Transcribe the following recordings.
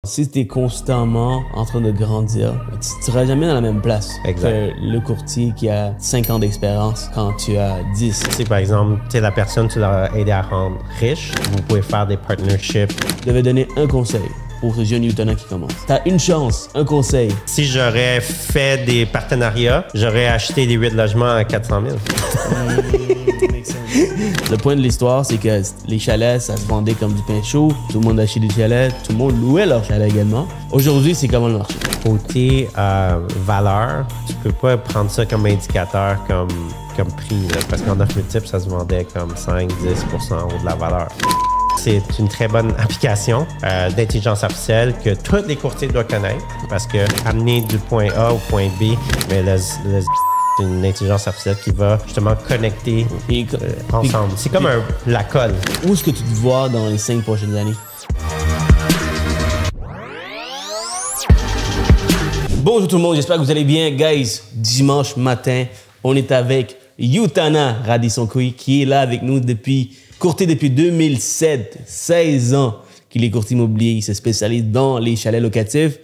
Si tu es constamment en train de grandir, tu ne seras jamais dans la même place que le courtier qui a 5 ans d'expérience quand tu as 10. Si par exemple, tu es la personne, tu l'as aidé à rendre riche, vous pouvez faire des partnerships. Je devais donner un conseil pour ce jeune Utana qui commence. Tu as une chance, un conseil. Si j'aurais fait des partenariats, j'aurais acheté des 8 logements à 400 000. Le point de l'histoire, c'est que les chalets, ça se vendait comme du pain chaud. Tout le monde achetait des chalets, tout le monde louait leurs chalets également. Aujourd'hui, c'est comment le marché? Côté valeur, tu peux pas prendre ça comme indicateur, comme prix, là, parce qu'en offre multiple, ça se vendait comme 5-10% en haut de la valeur. C'est une très bonne application d'intelligence artificielle que tous les courtiers doivent connaître parce que amener du point A au point B, mais c'est une intelligence artificielle qui va justement connecter ensemble. C'est comme la colle. Où est-ce que tu te vois dans les 5 prochaines années? Bonjour tout le monde, j'espère que vous allez bien. Guys, dimanche matin, on est avec Utana Radisson-Koui qui est là avec nous courtier depuis 2007, 16 ans qu'il est courtier immobilier. Il se spécialise dans les chalets locatifs.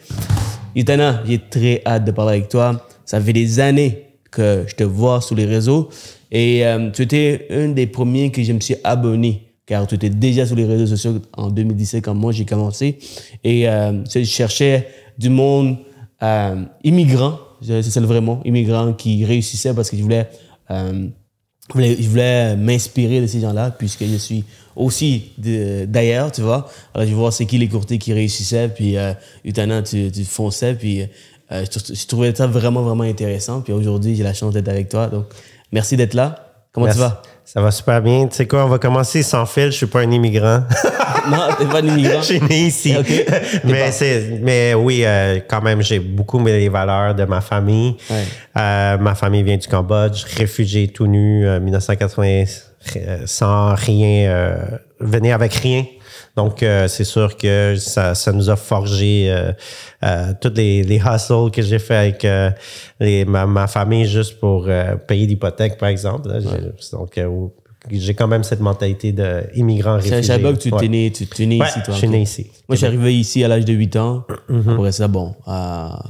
Utana, j'ai très hâte de parler avec toi. Ça fait des années que je te vois sur les réseaux et tu étais un des premiers que je me suis abonné car tu étais déjà sur les réseaux sociaux en 2017 quand moi j'ai commencé et je cherchais du monde immigrant, c'est ça le vrai mot, immigrant qui réussissait parce que je voulais m'inspirer de ces gens-là puisque je suis aussi d'ailleurs, tu vois. Alors je vais voir c'est qui les courtiers qui réussissaient puis Utana, tu fonçais puis je trouvais ça vraiment, vraiment intéressant. Puis aujourd'hui, j'ai la chance d'être avec toi. Donc, merci d'être là. Comment tu vas? Ça va super bien. Tu sais quoi, on va commencer sans fil. Je suis pas un immigrant. Non, t'es pas un immigrant? Je suis né ici. Okay. Mais oui, quand même, j'ai beaucoup les valeurs de ma famille. Ouais. Ma famille vient du Cambodge, réfugié tout nu, 1980, sans rien, venir avec rien. Donc, c'est sûr que ça nous a forgé tous les hustles que j'ai fait avec ma famille juste pour payer l'hypothèque, par exemple. Là. Ouais. Donc, j'ai quand même cette mentalité d'immigrant réfugié. Je savais pas que tu es né ici, toi. Je suis né ici. Moi, je suis arrivé ici à l'âge de 8 ans. Après ça, bon,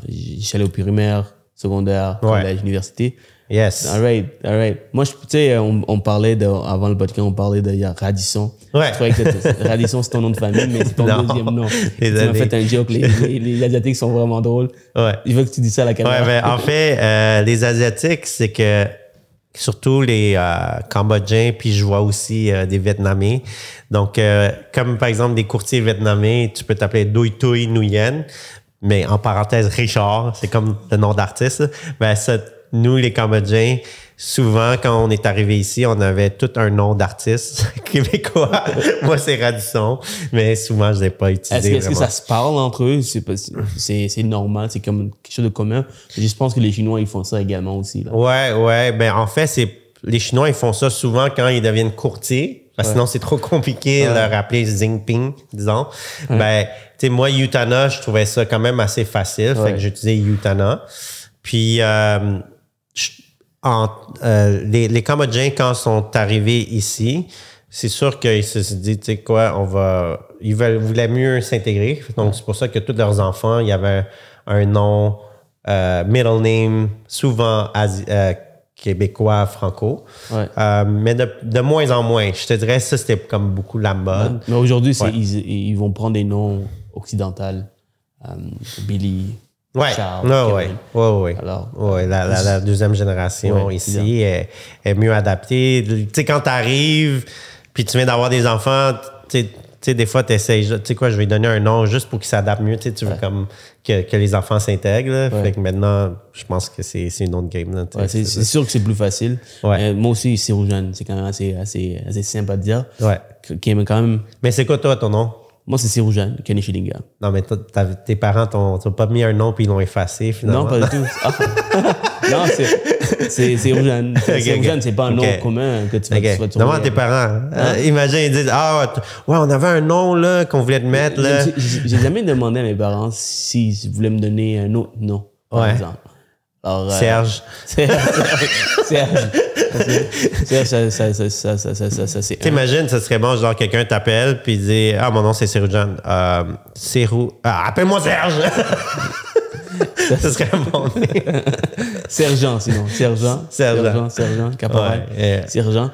je suis allé au primaire, secondaire, collège, université. Yes. All right. Moi, tu sais, on parlait avant le podcast, on parlait de Radisson. Ouais. Je croyais que Radisson, c'est ton nom de famille, mais c'est ton deuxième nom. Tu m'as fait un joke. Les Asiatiques sont vraiment drôles. Ouais. Je veux que tu dises ça à la caméra. Ouais, en fait, les Asiatiques, c'est que surtout les Cambodgiens, puis je vois aussi des Vietnamiens. Donc, comme par exemple des courtiers vietnamiens, tu peux t'appeler Doi Tuy Nguyen, mais en parenthèse Richard, c'est comme le nom d'artiste. Ben ça, nous, les Cambodgiens, souvent, quand on est arrivé ici, on avait tout un nom d'artiste québécois. Moi, c'est Radisson, mais souvent, je ne l'ai pas utilisé. Est-ce que ça se parle entre eux? C'est normal, c'est comme quelque chose de commun. Je pense que les Chinois, ils font ça également aussi. Là. Ouais. Ben, en fait, les Chinois, ils font ça souvent quand ils deviennent courtiers. Parce que sinon, c'est trop compliqué de leur appeler Jinping, disons. Ouais. Ben, tu sais, moi, Utana, je trouvais ça quand même assez facile. Fait que j'utilisais Utana. Puis, les Cambodgiens, quand ils sont arrivés ici, c'est sûr qu'ils se sont dit, tu sais quoi, ils voulaient mieux s'intégrer. Donc, c'est pour ça que tous leurs enfants, il y avait un nom, middle name, souvent québécois, franco. Ouais. Mais de moins en moins. Je te dirais, ça, c'était comme beaucoup la mode. Mais aujourd'hui, ils vont prendre des noms occidentaux. Billy. Ouais, Charles, ouais. Alors, la deuxième génération ici est mieux adaptée. Tu sais, quand tu arrives, puis tu viens d'avoir des enfants, tu sais, des fois, tu essaies, tu sais quoi, je vais lui donner un nom juste pour qu'il s'adapte mieux. Tu sais, tu veux comme que les enfants s'intègrent. Fait que maintenant, je pense que c'est une autre game. Là, c'est sûr que c'est plus facile. Ouais. Moi aussi, c'est Rougeane. C'est quand même assez simple à dire. Ouais. Quand même... Mais c'est quoi, toi, ton nom? Moi, c'est Siroujan, Kenny Schillingham. Non, mais tes parents t'ont pas mis un nom puis ils l'ont effacé, finalement. Non, pas du tout. Non, c'est Siroujan. Siroujan, c'est pas un nom commun que tu vas trouver. Demande à tes parents. Imagine, ils disent, on avait un nom là qu'on voulait te mettre. Là. J'ai jamais demandé à mes parents s'ils voulaient me donner un autre nom, par exemple. par Serge. Serge. Ça, c'est T'imagines, ce serait bon, genre, quelqu'un t'appelle puis dit « Ah, mon nom, c'est Serou-Jean. Appelle-moi Serge! » Ce serait bon. Sergent, sinon. Sergent, caporal. Ouais, Sergent.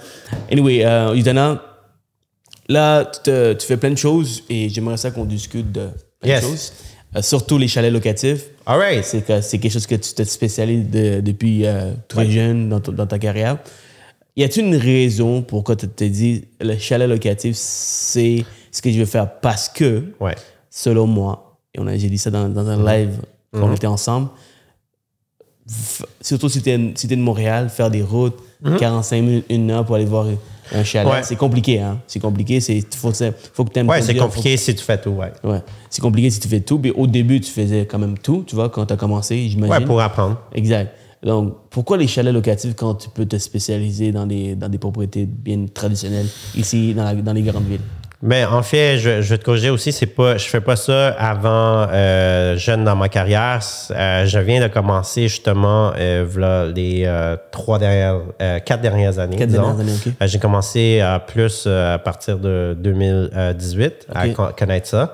Anyway, Utana, là, tu fais plein de choses et j'aimerais ça qu'on discute de plein de choses. Surtout les chalets locatifs. All right. C'est quelque chose que tu te spécialises depuis très jeune dans ta carrière. Y a-t-il une raison pourquoi tu te dis le chalet locatif, c'est ce que je veux faire parce que, selon moi, et j'ai dit ça dans un live quand on était ensemble, surtout si tu es de Montréal, faire des routes, 45 minutes, 1 heure pour aller voir un chalet, c'est compliqué. Hein? C'est compliqué, faut que tu aimes. Ouais, c'est compliqué si tu fais tout, ouais. C'est compliqué si tu fais tout. Mais au début, tu faisais quand même tout, tu vois, quand tu as commencé, j'imagine. Ouais, pour apprendre. Exact. Donc, pourquoi les chalets locatifs quand tu peux te spécialiser dans des propriétés bien traditionnelles ici, dans les grandes villes? Mais en fait, je vais te corriger aussi, je fais pas ça avant jeune dans ma carrière. Je viens de commencer justement les 4 dernières années. 4 dernières années, OK. J'ai commencé plus à partir de 2018 à connaître ça.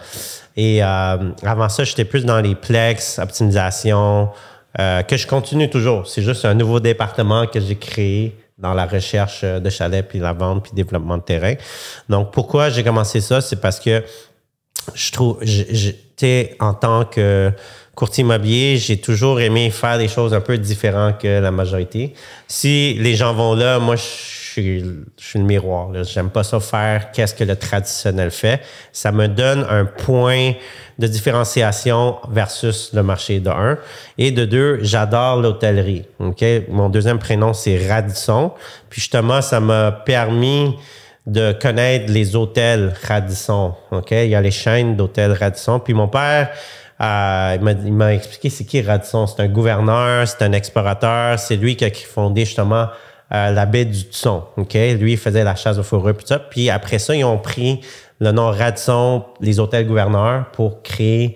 Et avant ça, j'étais plus dans les plex, optimisation, que je continue toujours. C'est juste un nouveau département que j'ai créé dans la recherche de chalets, puis la vente, puis développement de terrain. Donc, pourquoi j'ai commencé ça? C'est parce que je trouve, en tant que courtier immobilier, j'ai toujours aimé faire des choses un peu différentes que la majorité. Si les gens vont là, moi, je suis le miroir. J'aime pas ça faire qu'est-ce que le traditionnel fait. Ça me donne un point de différenciation versus le marché de 1. Et de 2, j'adore l'hôtellerie. Okay? Mon deuxième prénom, c'est Radisson. Puis justement, ça m'a permis de connaître les hôtels Radisson. Okay? Il y a les chaînes d'hôtels Radisson. Puis mon père, il m'a expliqué c'est qui Radisson. C'est un gouverneur, c'est un explorateur. C'est lui qui a fondé justement la baie du Tusson. Okay? Lui, il faisait la chasse aux fourrures, puis ça. Puis après ça, ils ont pris le nom Radisson, les hôtels gouverneurs, pour créer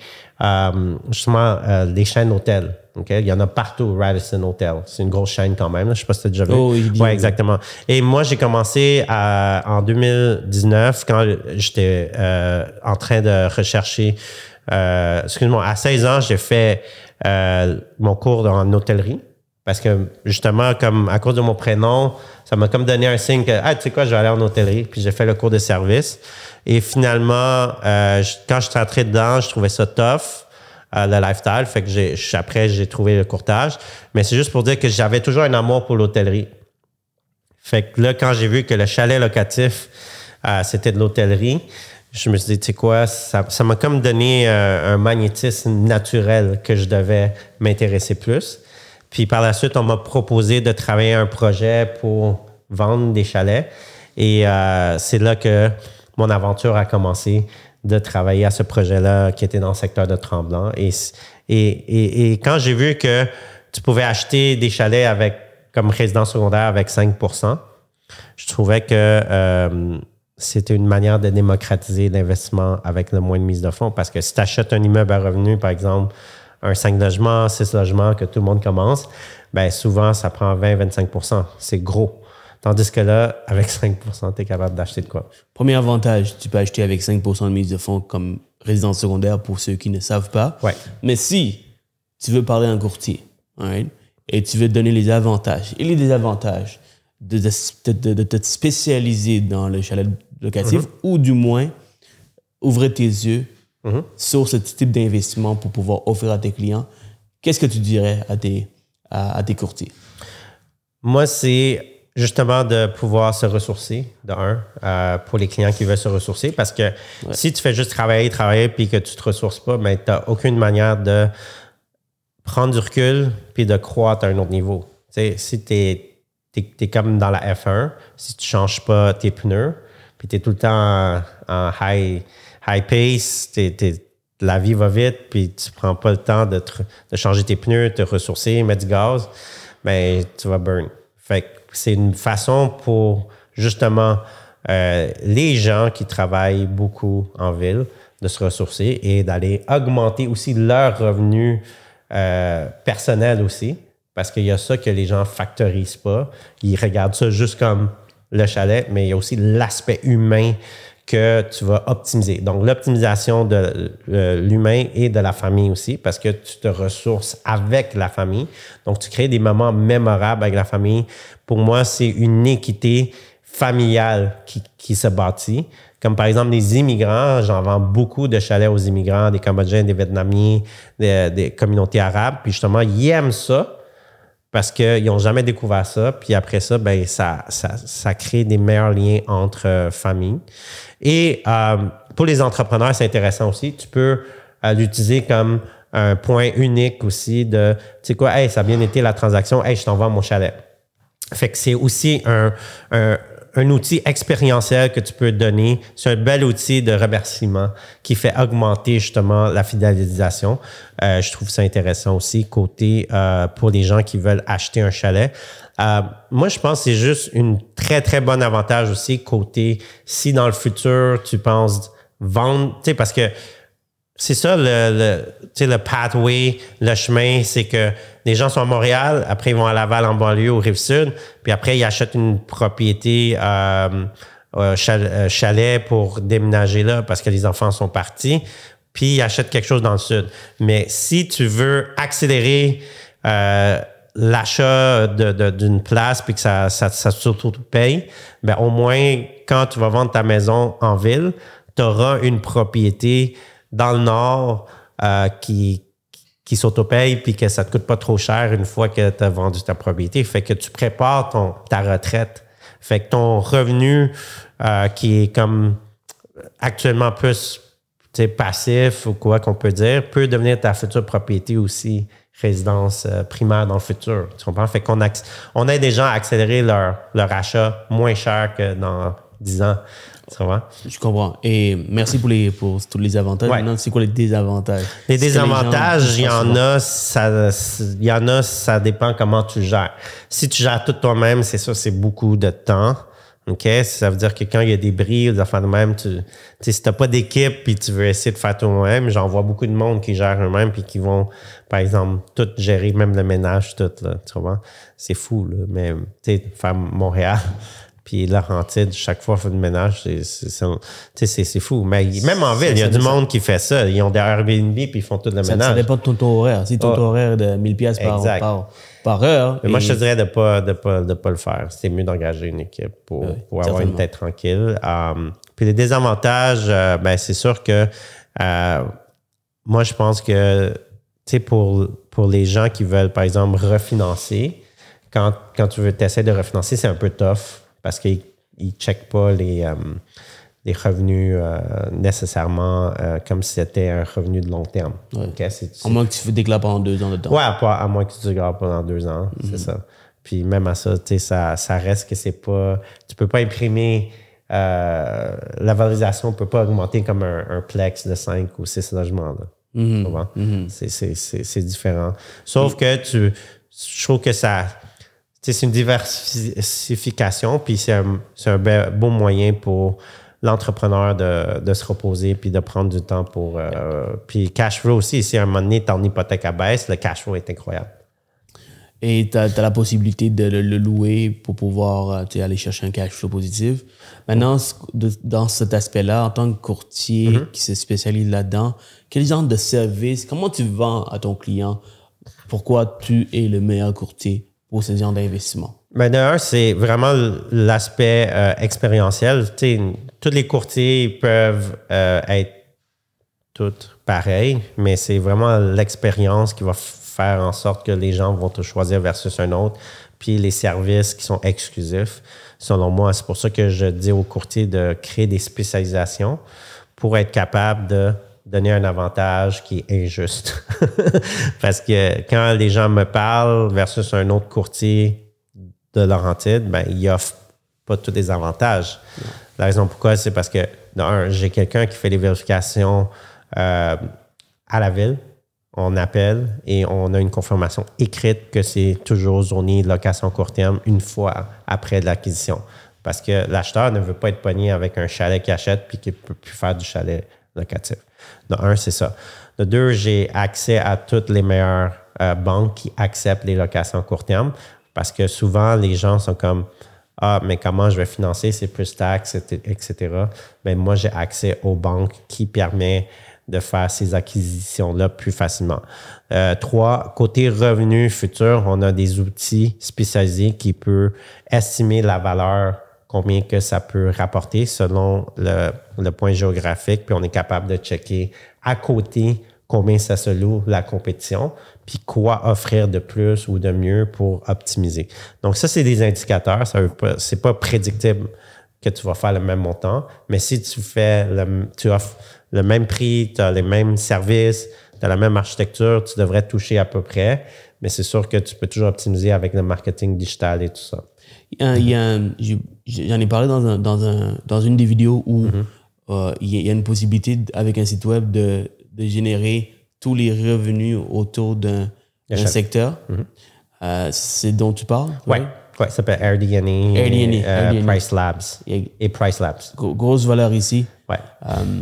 justement des chaînes d'hôtels. Okay? Il y en a partout, Radisson Hotel. C'est une grosse chaîne quand même. Là. Je sais pas si tu as déjà vu. Oh, oui, exactement. Et moi, j'ai commencé en 2019 quand j'étais en train de rechercher. Excuse-moi, à 16 ans, j'ai fait mon cours en hôtellerie. Parce que, justement, comme à cause de mon prénom, ça m'a comme donné un signe que, tu sais quoi, je vais aller en hôtellerie. Puis j'ai fait le cours de service. Et finalement, quand je suis rentré dedans, je trouvais ça tough, le lifestyle. Fait que après, j'ai trouvé le courtage. Mais c'est juste pour dire que j'avais toujours un amour pour l'hôtellerie. Fait que là, quand j'ai vu que le chalet locatif, c'était de l'hôtellerie, je me suis dit, tu sais quoi, ça m'a comme donné un magnétisme naturel que je devais m'intéresser plus. Puis par la suite, on m'a proposé de travailler un projet pour vendre des chalets. Et c'est là que mon aventure a commencé de travailler à ce projet-là qui était dans le secteur de Tremblant. Et quand j'ai vu que tu pouvais acheter des chalets comme résidence secondaire avec 5 %, je trouvais que c'était une manière de démocratiser l'investissement avec le moins de mise de fonds. Parce que si tu achètes un immeuble à revenu, par exemple, un 5 logements, 6 logements que tout le monde commence, bien souvent, ça prend 20-25 %. C'est gros. Tandis que là, avec 5 % tu es capable d'acheter de quoi? Premier avantage, tu peux acheter avec 5 % de mise de fonds comme résidence secondaire pour ceux qui ne savent pas. Ouais. Mais si tu veux parler à un courtier, right, et tu veux donner les avantages et les désavantages de te spécialiser dans le chalet locatif, ou du moins ouvrir tes yeux sur ce type d'investissement pour pouvoir offrir à tes clients, qu'est-ce que tu dirais à tes courtiers? Moi, c'est justement de pouvoir se ressourcer, pour les clients qui veulent se ressourcer, parce que si tu fais juste travailler, puis que tu te ressources pas, ben, tu n'as aucune manière de prendre du recul puis de croître à un autre niveau. T'sais, si tu es comme dans la F1, si tu ne changes pas tes pneus, puis tu es tout le temps en high pace, la vie va vite, puis tu prends pas le temps de changer tes pneus, te ressourcer, mettre du gaz, ben tu vas burn. Fait que c'est une façon pour justement les gens qui travaillent beaucoup en ville de se ressourcer et d'aller augmenter aussi leurs revenus personnels aussi, Parce qu'il y a ça que les gens ne factorisent pas. Ils regardent ça juste comme le chalet, mais il y a aussi l'aspect humain que tu vas optimiser. Donc, l'optimisation de l'humain et de la famille aussi, parce que tu te ressources avec la famille. Donc, tu crées des moments mémorables avec la famille. Pour moi, c'est une équité familiale qui se bâtit. Comme par exemple, les immigrants, j'en vends beaucoup de chalets aux immigrants, des Cambodgiens, des Vietnamiens, des communautés arabes. Puis justement, ils aiment ça parce qu'ils n'ont jamais découvert ça. Puis après ça, ben ça crée des meilleurs liens entre familles. Et pour les entrepreneurs, c'est intéressant aussi. Tu peux l'utiliser comme un point unique aussi de, tu sais quoi, hey, ça a bien été la transaction, hey, je t'envoie mon chalet. Fait que c'est aussi un outil expérientiel que tu peux donner. C'est un bel outil de remerciement qui fait augmenter justement la fidélisation. Je trouve ça intéressant aussi côté pour les gens qui veulent acheter un chalet. Moi, je pense que c'est juste une très, très bonne avantage aussi côté si dans le futur, tu penses vendre, tu sais, parce que c'est ça le pathway, le chemin, c'est que les gens sont à Montréal, après ils vont à Laval en banlieue, au Rive-Sud, puis après ils achètent une propriété chalet pour déménager là parce que les enfants sont partis, puis ils achètent quelque chose dans le Sud. Mais si tu veux accélérer l'achat d'une place puis que ça surtout paye, ben au moins quand tu vas vendre ta maison en ville, tu auras une propriété dans le Nord qui s'autopaye puis que ça ne te coûte pas trop cher une fois que tu as vendu ta propriété. Fait que tu prépares ta retraite. Fait que ton revenu qui est comme actuellement plus passif ou quoi qu'on peut dire, peut devenir ta future propriété aussi, résidence primaire dans le futur. Tu comprends? Fait qu'on aide des gens à accélérer leur achat moins cher que dans 10 ans. Je comprends. Et merci pour tous les avantages. Ouais. Maintenant, c'est quoi les désavantages? Les désavantages, il y en a, ça dépend comment tu gères. Si tu gères tout toi-même, c'est ça, c'est beaucoup de temps. OK? Ça veut dire que quand il y a des bris ou des affaires de même, si tu n'as pas d'équipe puis tu veux essayer de faire toi-même, j'en vois beaucoup de monde qui gèrent eux-mêmes puis qui vont, par exemple, tout gérer, même le ménage, tout. Là, tu vois? C'est fou, là. Mais, tu sais, faire Montréal. Puis Laurentides, chaque fois, faire du ménage, c'est fou. Mais même en ville, il y a du monde qui fait ça. Ils ont des Airbnb puis ils font tout le ménage. Ça dépend de ton taux horaire. Si ton taux horaire est de 1000 pièces par heure. Mais moi, je te dirais de pas le faire. C'est mieux d'engager une équipe pour avoir une tête tranquille. Puis les désavantages, ben c'est sûr que moi, je pense que tu sais, pour les gens qui veulent, par exemple, refinancer, quand tu veux t'essayer de refinancer, c'est un peu tough. Parce qu'ils ne checkent pas les revenus nécessairement comme si c'était un revenu de long terme. Ouais. Okay? À moins que tu déclares pendant 2 ans de temps. Oui, à moins que tu déclares pendant 2 ans, c'est ça. Puis même à ça, tu sais, ça reste que c'est pas... Tu peux pas imprimer... la valorisation ne peut pas augmenter comme un plex de 5 ou 6 logements. Là. C'est différent. Sauf que je trouve que ça... C'est une diversification, puis c'est un beau moyen pour l'entrepreneur de se reposer puis de prendre du temps pour... puis cash flow aussi, si à un moment donné, ton hypothèque abaisse, le cash flow est incroyable. Et tu as la possibilité de le louer pour pouvoir aller chercher un cash flow positif. Maintenant, dans cet aspect-là, en tant que courtier qui se spécialise là-dedans, quel genre de service, comment tu vends à ton client? Pourquoi tu es le meilleur courtier pour ce genre d'investissement? Ben d'un, c'est vraiment l'aspect expérientiel. Tu sais, tous les courtiers peuvent être tous pareils, mais c'est vraiment l'expérience qui va faire en sorte que les gens vont te choisir versus un autre. Puis les services qui sont exclusifs, selon moi, c'est pour ça que je dis aux courtiers de créer des spécialisations pour être capable de donner un avantage qui est injuste. Parce que quand les gens me parlent versus un autre courtier de Laurentides, ben, il offre pas tous les avantages. La raison pourquoi, c'est parce que, j'ai quelqu'un qui fait les vérifications à la ville. On appelle et on a une confirmation écrite que c'est toujours zoné location court terme une fois après l'acquisition. Parce que l'acheteur ne veut pas être pogné avec un chalet qu'il achète puis qu'il ne peut plus faire du chalet locatif. De un, c'est ça. De deux, j'ai accès à tous les meilleurs banque qui accepte les locations à court terme parce que souvent, les gens sont comme « Ah, mais comment je vais financer? C'est plus taxes, etc. » Mais moi, j'ai accès aux banques qui permettent de faire ces acquisitions-là plus facilement. 3, côté revenus futurs, on a des outils spécialisés qui peuvent estimer la valeur, combien que ça peut rapporter selon le point géographique, puis on est capable de checker à côté combien ça se loue la compétition, puis quoi offrir de plus ou de mieux pour optimiser. Donc ça, c'est des indicateurs, c'est pas prédictible que tu vas faire le même montant, mais si tu offres le même prix, tu as les mêmes services, tu as la même architecture, tu devrais toucher à peu près, mais c'est sûr que tu peux toujours optimiser avec le marketing digital et tout ça. J'en ai parlé dans une des vidéos où il y a une possibilité avec un site web de générer tous les revenus autour d'un secteur. C'est dont tu parles? Oui, ça s'appelle AirDNA, Price Labs et Price Labs. Grosse valeur ici. Ouais.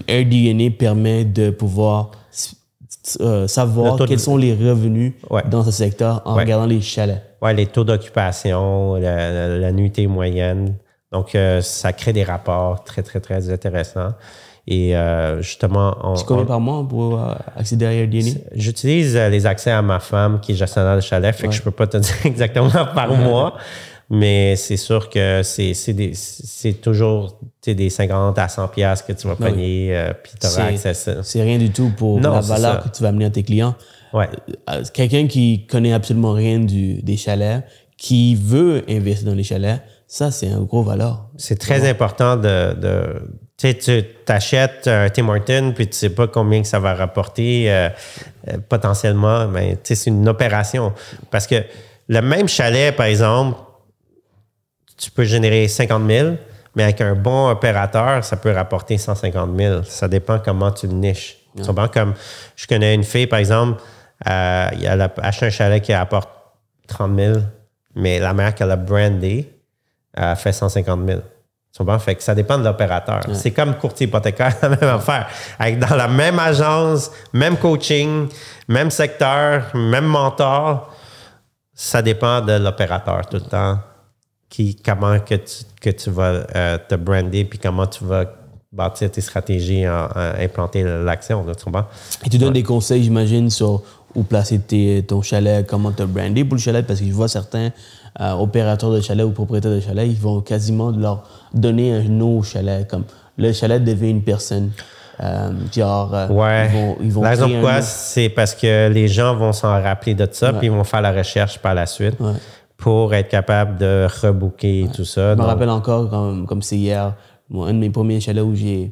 AirDNA permet de pouvoir savoir quels sont les revenus dans ce secteur en regardant les chalets. Oui, les taux d'occupation, la nuitée moyenne. Donc, ça crée des rapports très, très, très intéressants. Et justement... C'est combien par mois pour accéder à AirDNA? J'utilise les accès à ma femme qui est gestionnaire de chalet, fait que je peux pas te dire exactement par mois, mais c'est sûr que c'est toujours des 50 à 100 piastres que tu vas payer, puis tu auras accès à ça. C'est rien du tout pour la valeur que tu vas amener à tes clients. Ouais. Quelqu'un qui connaît absolument rien des chalets, qui veut investir dans les chalets, ça, c'est un gros valeur. C'est très important tu sais, tu t'achètes un Tim Hortons puis tu sais pas combien que ça va rapporter potentiellement, mais tu sais, c'est une opération. Parce que le même chalet, par exemple, tu peux générer 50 000, mais avec un bon opérateur, ça peut rapporter 150 000. Ça dépend comment tu le niches. Souvent, comme je connais une fille, par exemple, elle a acheté un chalet qui rapporte 30 000, mais la mère qu'elle a brandé a fait 150 000. Fait que ça dépend de l'opérateur. Ouais. C'est comme courtier hypothécaire, la même affaire. Dans la même agence, même coaching, même secteur, même mentor, ça dépend de l'opérateur tout le temps. Comment que tu vas te brander puis comment tu vas bâtir tes stratégies à implanter l'action. Là, tu comprends? Et tu donnes des conseils, j'imagine, sur où placer ton chalet, comment te brander pour le chalet, parce que je vois certains opérateurs de chalet ou propriétaires de chalet, ils vont quasiment leur donner un nom au chalet, comme le chalet devient une personne. Ils vont la raison pourquoi, c'est parce que les gens vont s'en rappeler de ça, puis ils vont faire la recherche par la suite pour être capable de rebooker tout ça. Je me rappelle encore, comme c'est hier, un de mes premiers chalets où j'ai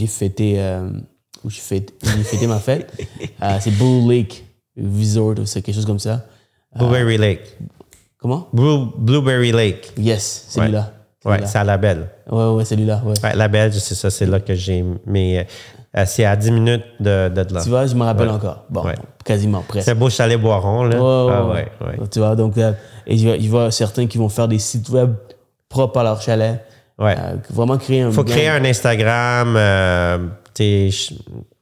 fêté ma fête, c'est Blue Lake Resort, ou c'est quelque chose comme ça. Blueberry Lake. Comment? Blueberry Lake. Yes, celui-là. Oui, c'est à La Belle. Oui, celui-là. Ouais. La Belle, c'est ça, c'est là que j'ai... Mais c'est à 10 minutes de là. Tu vois, je me rappelle encore. Bon, quasiment, presque. C'est beau chalet Boiron, là. Ouais. Tu vois, donc, et je vois certains qui vont faire des sites web propres à leur chalet. Ouais. Vraiment créer un... Il faut créer un Instagram,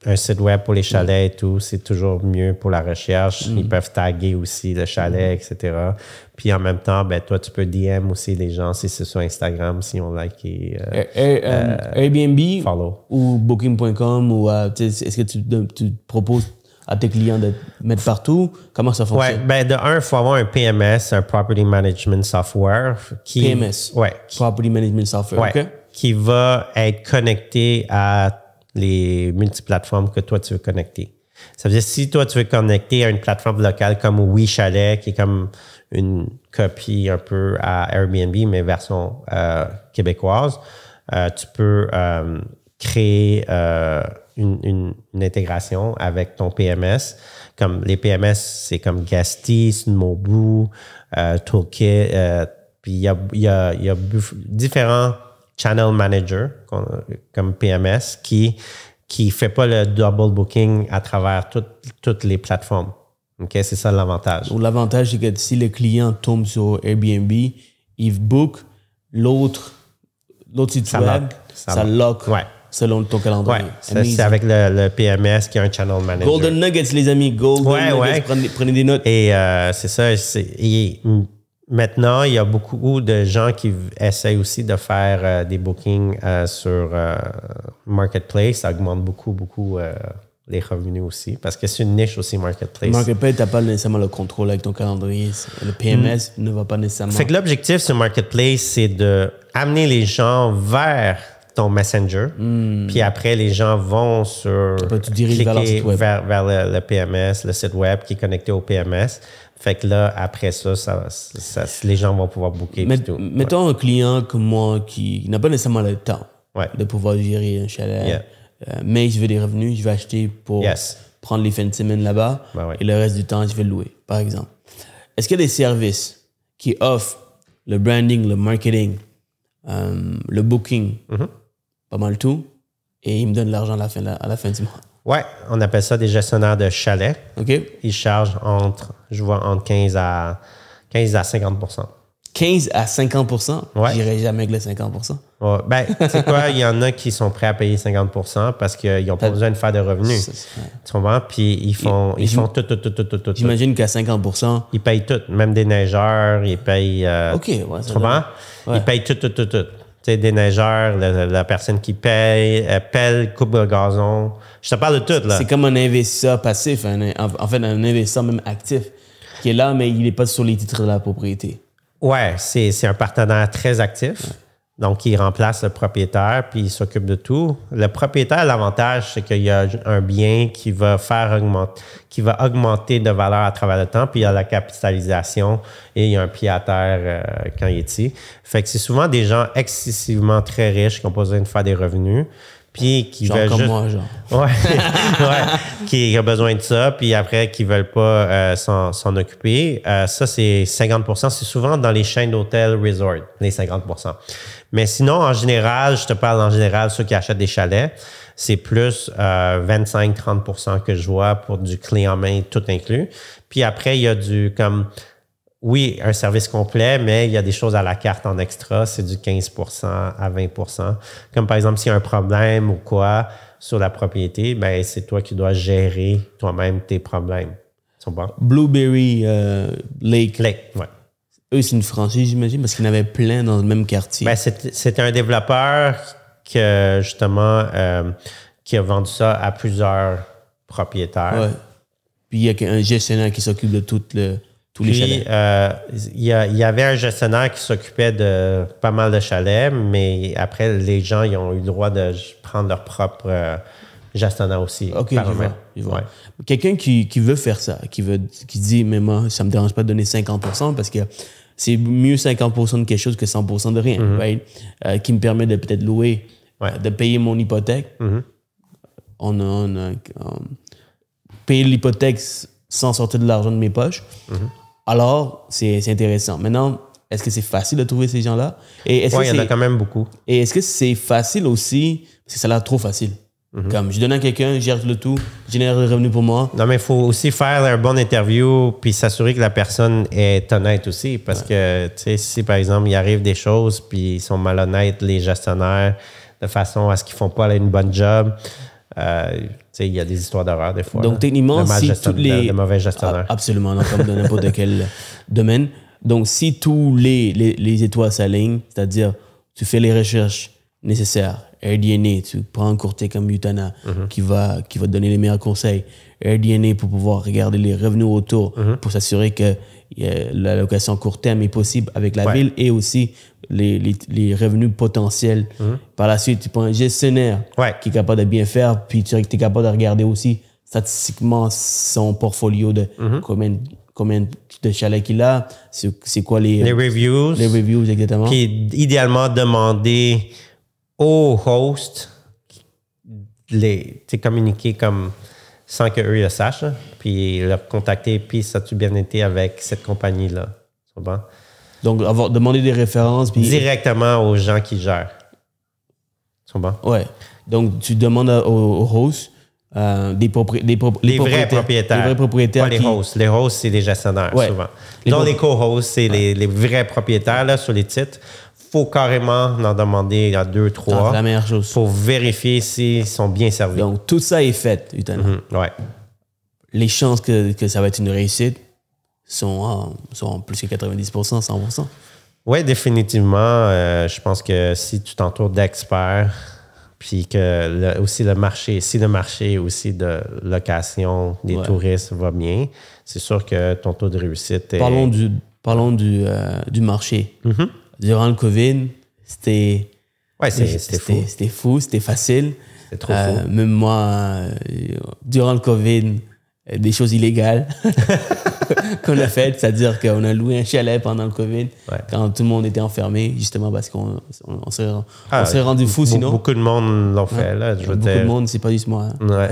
un site web pour les chalets et tout. C'est toujours mieux pour la recherche. Ils peuvent taguer aussi le chalet, etc. Puis en même temps, ben toi, tu peux DM aussi les gens si c'est sur Instagram, si on like Airbnb follow. Ou Booking.com ou est-ce que tu proposes à tes clients de mettre partout? Comment ça fonctionne? Oui, ben de un, il faut avoir un PMS, un Property Management Software. PMS? Oui. Property Management Software, OK. Qui va être connecté à les multiplateformes que toi, tu veux connecter. Ça veut dire, si toi, tu veux connecter à une plateforme locale comme WeChalet, qui est comme une copie un peu à Airbnb, mais version québécoise, tu peux créer une intégration avec ton PMS. Comme les PMS, c'est comme Guesty, Snowboo, Toolkit, puis il y a différents channel managers comme PMS qui fait pas le double booking à travers toutes les plateformes. OK, c'est ça l'avantage. L'avantage, c'est que si le client tombe sur Airbnb, il book l'autre site web, ça lock selon ton calendrier. Ouais, ça, c'est avec le PMS qui est un channel manager. Golden Nuggets, les amis. Golden Nuggets. Prenez des notes. Et c'est ça. Maintenant, il y a beaucoup de gens qui essayent aussi de faire des bookings sur Marketplace. Ça augmente beaucoup les revenus aussi, parce que c'est une niche aussi, Marketplace. Marketplace, tu n'as pas nécessairement le contrôle avec ton calendrier. Le PMS ne va pas nécessairement... Fait que l'objectif sur Marketplace, c'est d'amener les gens vers ton Messenger, puis après, les gens vont cliquer vers le PMS, le site web qui est connecté au PMS. Fait que là, après ça, les gens vont pouvoir booker. Mettons un client comme moi qui n'a pas nécessairement le temps de pouvoir gérer un chalet, mais je veux des revenus, je vais acheter pour prendre les fins de semaine là-bas et le reste du temps, je vais le louer, par exemple. Est-ce qu'il y a des services qui offrent le branding, le marketing, le booking, pas mal tout, et ils me donnent l'argent à la fin du mois? Ouais, on appelle ça des gestionnaires de chalets. OK. Ils chargent entre 15 à 50 %. 15 à 50 %? Ouais. J'irai jamais avec les 50 %. Ouais. Ben, tu sais quoi, il y en a qui sont prêts à payer 50 % parce qu'ils n'ont pas besoin de faire de revenus. Tu comprends? Puis ils font tout. J'imagine qu'à 50 %... Ils payent tout. Même des neigeurs, ils payent... OK, ouais. Tu comprends? Ouais. Ils payent tout. Tu sais, des neigeurs, la personne qui paye, pelle, coupe le gazon. Je te parle de tout, là. C'est comme un investisseur passif, en fait, un investisseur même actif, qui est là, mais il n'est pas sur les titres de la propriété. Ouais, c'est un partenaire très actif. Ouais. Donc, il remplace le propriétaire, puis il s'occupe de tout. Le propriétaire, l'avantage, c'est qu'il y a un bien qui va augmenter de valeur à travers le temps, puis il y a la capitalisation et il y a un pied à terre quand il est ici. Fait que c'est souvent des gens excessivement très riches qui ont pas besoin de faire des revenus, puis qui veulent juste... moi, genre. Ouais, qui ont besoin de ça, puis après, qui veulent pas s'en occuper. Ça, c'est 50 %. C'est souvent dans les chaînes d'hôtels resort, les 50 %. Mais sinon, en général, je te parle en général, ceux qui achètent des chalets, c'est plus 25-30 % que je vois pour du clé en main, tout inclus. Puis après, il y a oui, un service complet, mais il y a des choses à la carte en extra, c'est du 15 % à 20 %. Comme par exemple, s'il y a un problème ou quoi sur la propriété, ben c'est toi qui dois gérer toi-même tes problèmes. Ils sont bons? Blueberry Lake. Ouais. Eux, c'est une franchise, j'imagine, parce qu'il y en avait plein dans le même quartier. Ben, c'était un développeur justement, qui a vendu ça à plusieurs propriétaires. Ouais. Puis il y a un gestionnaire qui s'occupe de tous les chalets. Il y avait un gestionnaire qui s'occupait de pas mal de chalets, mais après, les gens ils ont eu le droit de prendre leur propre gestionnaire aussi. OK, je vois. Ouais. Quelqu'un qui veut faire ça, qui dit, mais moi, ça me dérange pas de donner 50 % parce que c'est mieux 50 % de quelque chose que 100 % de rien, right? Qui me permet de peut-être louer, de payer mon hypothèque. Payer l'hypothèque sans sortir de l'argent de mes poches. Alors, c'est intéressant. Maintenant, est-ce que c'est facile de trouver ces gens-là? Oui, il y en a quand même beaucoup. Et est-ce que c'est facile aussi? Parce que ça a l'air trop facile. Comme je donne à quelqu'un, je gère le tout, je génère le revenu pour moi. Non, mais il faut aussi faire un bon interview puis s'assurer que la personne est honnête aussi. Parce que, tu sais, si par exemple, il arrive des choses puis ils sont malhonnêtes, les gestionnaires, de façon à ce qu'ils font pas une bonne job, il y a des histoires d'horreur des fois. Donc, techniquement, si tous les... de mauvais gestionnaires. Absolument, non, comme dans n'importe quel domaine. Donc, si tous les étoiles s'alignent, c'est-à-dire tu fais les recherches nécessaires, AirDNA, tu prends un courtier comme Utana qui va te donner les meilleurs conseils, AirDNA pour pouvoir regarder les revenus autour, pour s'assurer que la location court terme est possible avec la ville et aussi les revenus potentiels. Par la suite, tu prends un gestionnaire qui est capable de bien faire, puis tu es capable de regarder aussi statistiquement son portfolio de combien de chalets qu'il a, c'est quoi les reviews. Les reviews, exactement. Puis idéalement demander au host communiquer comme sans qu'eux le sachent, puis leur contacter, puis ça a-tu bien été avec cette compagnie-là? C'est bon? Donc, demander des références. Puis directement aux gens qui gèrent. C'est bon? Ouais. Donc, tu demandes au host les vrais propriétaires. Les vrais propriétaires. Pas les hosts. Les hosts, c'est les gestionnaires, souvent. Donc, les co-hosts, c'est les vrais propriétaires là, sur les titres. faut carrément en demander à 2, 3. C'est la meilleure chose. Pour vérifier s'ils sont bien servis. Donc, tout ça est fait, Utana. Ouais. Les chances que ça va être une réussite sont plus que 90%, 100%. Oui, définitivement. Je pense que si tu t'entoures d'experts, puis que aussi le marché aussi de location des touristes va bien, c'est sûr que ton taux de réussite est... Parlons du marché. Durant le COVID, c'était... Ouais, c'était fou. C'était fou, c'était facile. C'était trop fou. Même moi, durant le COVID, des choses illégales qu'on a faites, c'est-à-dire qu'on a loué un chalet pendant le COVID, quand tout le monde était enfermé, justement parce qu'on serait rendu fou sinon. Beaucoup de monde l'ont fait. Là, beaucoup de monde, c'est pas juste moi. Ouais.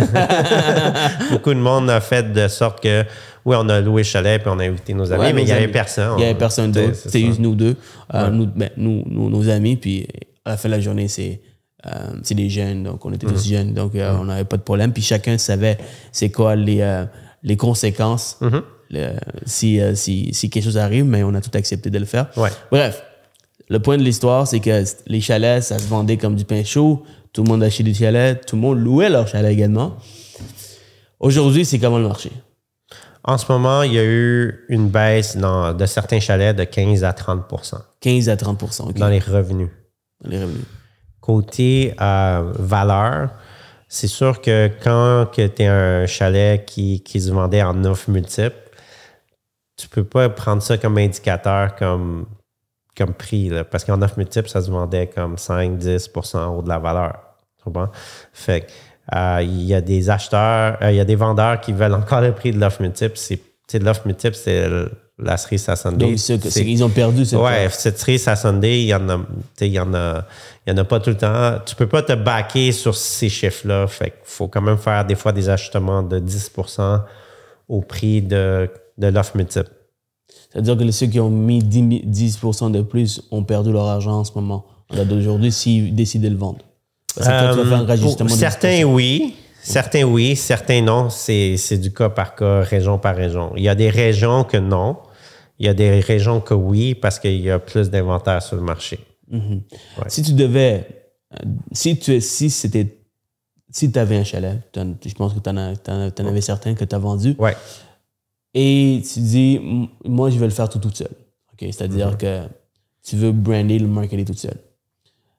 Beaucoup de monde a fait de sorte que, oui, on a loué le chalet puis on a invité nos amis, mais il n'y avait personne. Il n'y avait personne d'autre. C'était juste nous deux, nos amis, puis à la fin de la journée, c'est des jeunes, donc on était tous jeunes, donc on n'avait pas de problème. Puis chacun savait c'est quoi les conséquences si quelque chose arrive, mais on a tout accepté de le faire. Ouais. Bref, le point de l'histoire, c'est que les chalets, ça se vendait comme du pain chaud. Tout le monde achetait des chalets, tout le monde louait leur chalet également. Aujourd'hui, c'est comment le marché? En ce moment, il y a eu une baisse de certains chalets de 15 à 30 15 à 30 OK. Dans les revenus. Côté valeur, c'est sûr que quand tu es un chalet qui se vendait en offre multiple, tu peux pas prendre ça comme indicateur, comme prix. Là, parce qu'en offre multiple, ça se vendait comme 5-10% en haut de la valeur. Tu comprends? Fait que il y a des acheteurs, il y a des vendeurs qui veulent encore le prix de l'offre multiple. L'offre multiple, c'est la cerise à Sunday. Donc, ils ont perdu cette cette cerise à Sunday, il y en a pas tout le temps. Tu peux pas te backer sur ces chiffres-là. Fait qu'il faut quand même faire des fois des ajustements de 10% au prix de l'offre multiple. C'est-à-dire que ceux qui ont mis 10% de plus ont perdu leur argent en ce moment. En date d'aujourd'hui, s'ils décident de le vendre. Parce que toi, tu vas faire un rajustement. Certains, oui. Certains oui, certains non. C'est du cas par cas, région par région. Il y a des régions que non. Il y a des régions que oui, parce qu'il y a plus d'inventaire sur le marché. Ouais. Si tu devais... Si tu avais un chalet, je pense que tu en avais certains que tu as vendus. Ouais. Et tu dis, moi, je vais le faire tout seul. Okay? C'est-à-dire que tu veux brander, le marketer tout seul.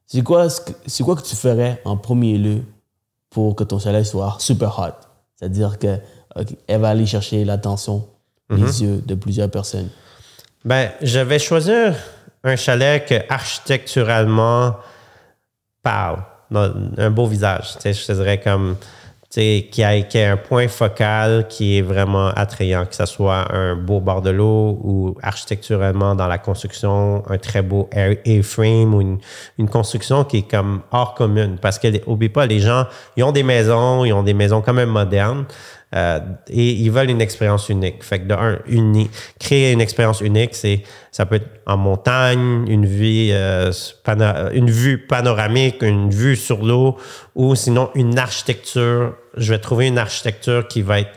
C'est quoi que tu ferais en premier lieu pour que ton chalet soit super hot? C'est-à-dire qu'elle va aller chercher l'attention, les yeux de plusieurs personnes. Ben, je vais choisir un chalet que architecturalement parle, un beau visage. Je te dirais comme... qui a un point focal qui est vraiment attrayant, que ce soit un beau bord de l'eau ou architecturalement dans la construction, un très beau A-frame ou une construction qui est comme hors commune. Parce que, n'oublie pas, les gens, ils ont des maisons quand même modernes et ils veulent une expérience unique. Fait que créer une expérience unique, ça peut être en montagne, une vue panoramique, une vue sur l'eau, ou sinon une architecture. Je vais trouver une architecture qui va être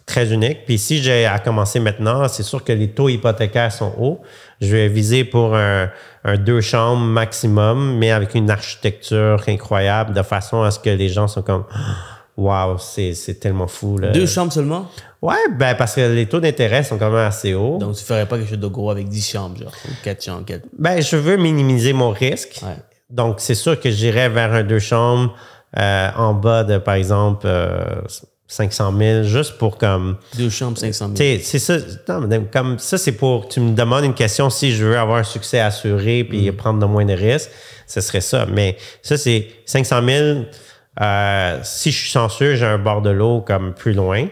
très unique. Puis si j'ai à commencer maintenant, c'est sûr que les taux hypothécaires sont hauts. Je vais viser pour un 2 chambres maximum, mais avec une architecture incroyable, de façon à ce que les gens sont comme... Wow, c'est tellement fou. Là. 2 chambres seulement? Ouais, ben parce que les taux d'intérêt sont quand même assez hauts. Donc, tu ferais pas quelque chose de gros avec 10 chambres, genre, ou 4 chambres? Ben, je veux minimiser mon risque. Ouais. Donc, c'est sûr que j'irais vers un 2 chambres en bas de, par exemple, 500 000, juste pour comme... 2 chambres, 500 000. C'est ça. Non, comme ça, c'est pour... Tu me demandes une question, si je veux avoir un succès assuré puis prendre de moins de risques, ce serait ça. Mais ça, c'est 500 000... si je suis chanceux, j'ai un bord de l'eau comme plus loin,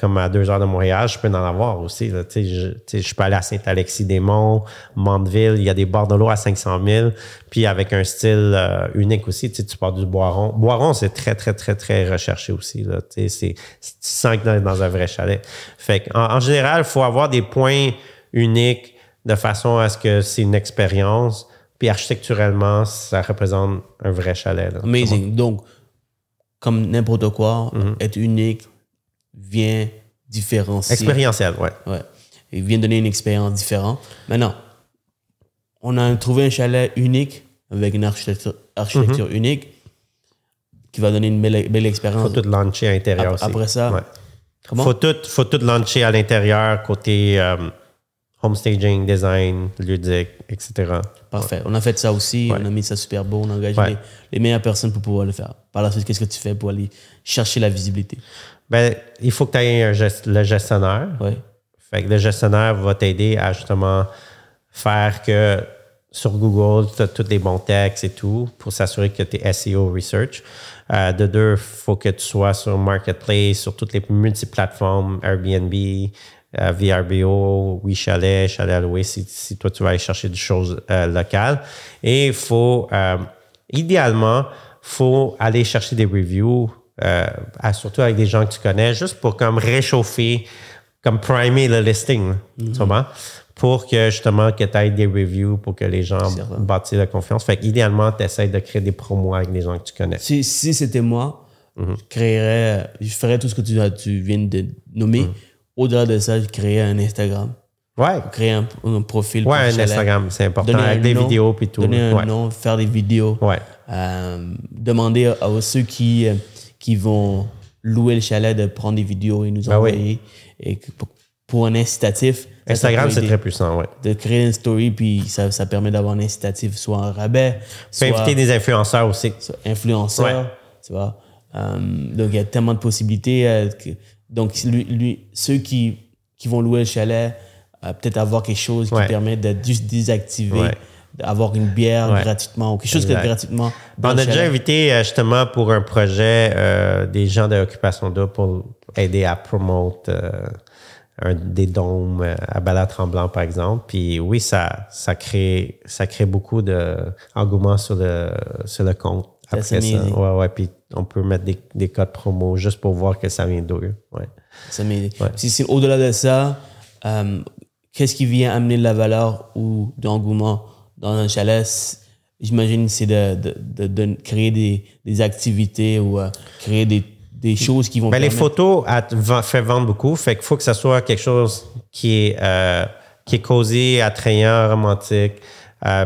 comme à 2 heures de Montréal, je peux en avoir aussi. Là, je peux aller à Saint-Alexis-des-Monts, Mandeville, il y a des bords de l'eau à 500 000, puis avec un style unique aussi. Tu pars du Boiron. Boiron, c'est très, très, très, très recherché aussi. Là, tu sens que dans un vrai chalet. Fait en général, il faut avoir des points uniques de façon à ce que c'est une expérience. Puis architecturalement, ça représente un vrai chalet. Là. Amazing. Donc, comme n'importe quoi, être unique vient différencier. Expérientiel, ouais. Il vient donner une expérience différente. Maintenant, on a trouvé un chalet unique avec une architecture unique qui va donner une belle expérience. Il faut tout lancer à l'intérieur aussi. Après ça, comment? Faut tout lancer à l'intérieur côté homestaging, design, ludique, etc. Parfait. On a fait ça aussi. On a mis ça super beau. On a engagé les meilleures personnes pour pouvoir le faire. Par la suite, qu'est-ce que tu fais pour aller chercher la visibilité? Ben, il faut que tu aies le gestionnaire. Ouais. Fait que le gestionnaire va t'aider à justement faire que sur Google, tu as tous les bons textes et tout pour s'assurer que tu es SEO research. De deux, il faut que tu sois sur Marketplace, sur toutes les multiplateformes, Airbnb, VRBO, WeChalet, Chalet à louer, si toi tu vas aller chercher des choses locales. Et il faut, idéalement, faut aller chercher des reviews, surtout avec des gens que tu connais, juste pour comme réchauffer, comme primer le listing, tu vois, pour que justement que tu aies des reviews, pour que les gens bâtissent la confiance. Fait qu'idéalement, tu essaies de créer des promos avec des gens que tu connais. Si c'était moi, je ferais tout ce que tu viens de nommer. Au-delà de ça, je créerais un Instagram. Ouais. Créer un profil. Ouais, un Instagram, c'est important. Avec des vidéos puis tout. Donner un nom, faire des vidéos. Ouais. Demander à ceux qui vont louer le chalet de prendre des vidéos et nous envoyer. Et pour un incitatif. Instagram, c'est très puissant, ouais. De créer une story, puis ça permet d'avoir un incitatif, soit un rabais. Tu peux inviter des influenceurs aussi. Influenceurs, tu vois. Donc, il y a tellement de possibilités. Donc, ceux qui vont louer le chalet, peut-être avoir quelque chose qui permet de juste désactiver, d'avoir une bière gratuitement ou quelque chose gratuitement. On a déjà invité justement pour un projet des gens de l'occupation d'eau pour aider à promouvoir des dômes à Ballard-Tremblant, par exemple. Puis oui, ça crée beaucoup d'engouement sur le compte. Après ça, puis on peut mettre des codes promo juste pour voir que ça vient d'eux. Ouais. C'est amazing. Si c'est au-delà de ça, qu'est-ce qui vient amener de la valeur ou d'engouement dans un chalet? J'imagine c'est de créer des activités ou créer des choses qui vont les photos fait vendre beaucoup. Fait qu'il faut que ça soit quelque chose qui est cosy, attrayant, romantique.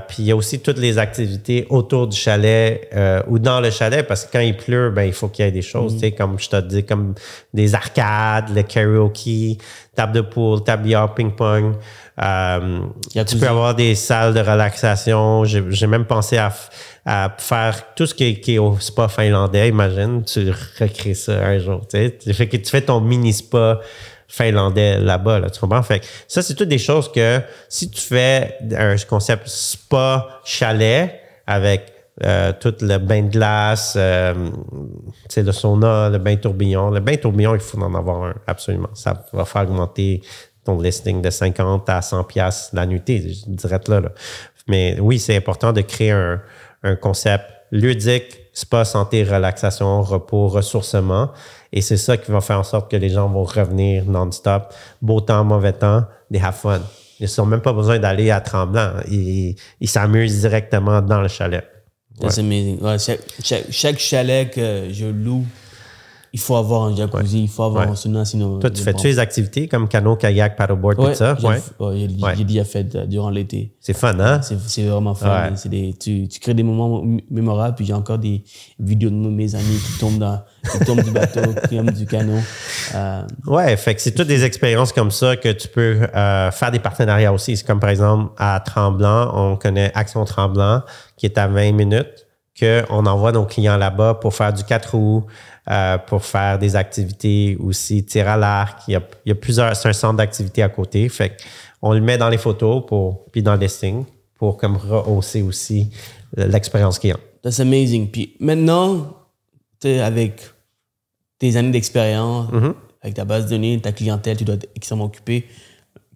Puis il y a aussi toutes les activités autour du chalet ou dans le chalet, parce que quand il pleut, il faut qu'il y ait des choses, tu sais, comme je te dis, comme des arcades, le karaoke, table de pool, table billard, ping-pong. Tu peux avoir des salles de relaxation. J'ai même pensé à faire tout ce qui est au spa finlandais. Imagine, tu recrées ça un jour, tu sais. Tu fais ton mini-spa finlandais là-bas, là, tu comprends? Fait que ça, c'est toutes des choses que si tu fais un concept spa chalet avec tout le bain de glace, le sauna, le bain tourbillon. Le bain tourbillon, il faut en avoir un, absolument. Ça va faire augmenter ton listing de 50 à 100 piastres la nuitée, je dirais là. Mais oui, c'est important de créer un concept ludique, spa, santé, relaxation, repos, ressourcement. Et c'est ça qui va faire en sorte que les gens vont revenir non-stop. Beau temps, mauvais temps, they have fun. Ils n'ont même pas besoin d'aller à Tremblant. Ils s'amusent directement dans le chalet. That's amazing. Ouais, chaque chalet que je loue, il faut avoir un jacuzzi, il faut avoir un sauna. Sinon, toi, tu fais-tu les activités comme canot, kayak, paddleboard, tout ça? J'ai déjà fait durant l'été. C'est fun, hein? C'est vraiment fun. Ouais. Tu crées des moments mémorables, puis j'ai encore des vidéos de mes amis qui tombent du bateau, qui tombent du canot. Ouais, fait que c'est toutes des expériences comme ça que tu peux faire des partenariats aussi. C'est comme par exemple à Tremblant, on connaît Action Tremblant, qui est à 20 minutes, qu'on envoie nos clients là-bas pour faire du 4 roues, pour faire des activités aussi, tir à l'arc. Il y a plusieurs, c'est un centre d'activité à côté. Fait qu'on le met dans les photos puis dans le listing pour comme rehausser aussi l'expérience client. That's amazing. Puis maintenant, avec tes années d'expérience, avec ta base de données, ta clientèle, tu dois être extrêmement occupé.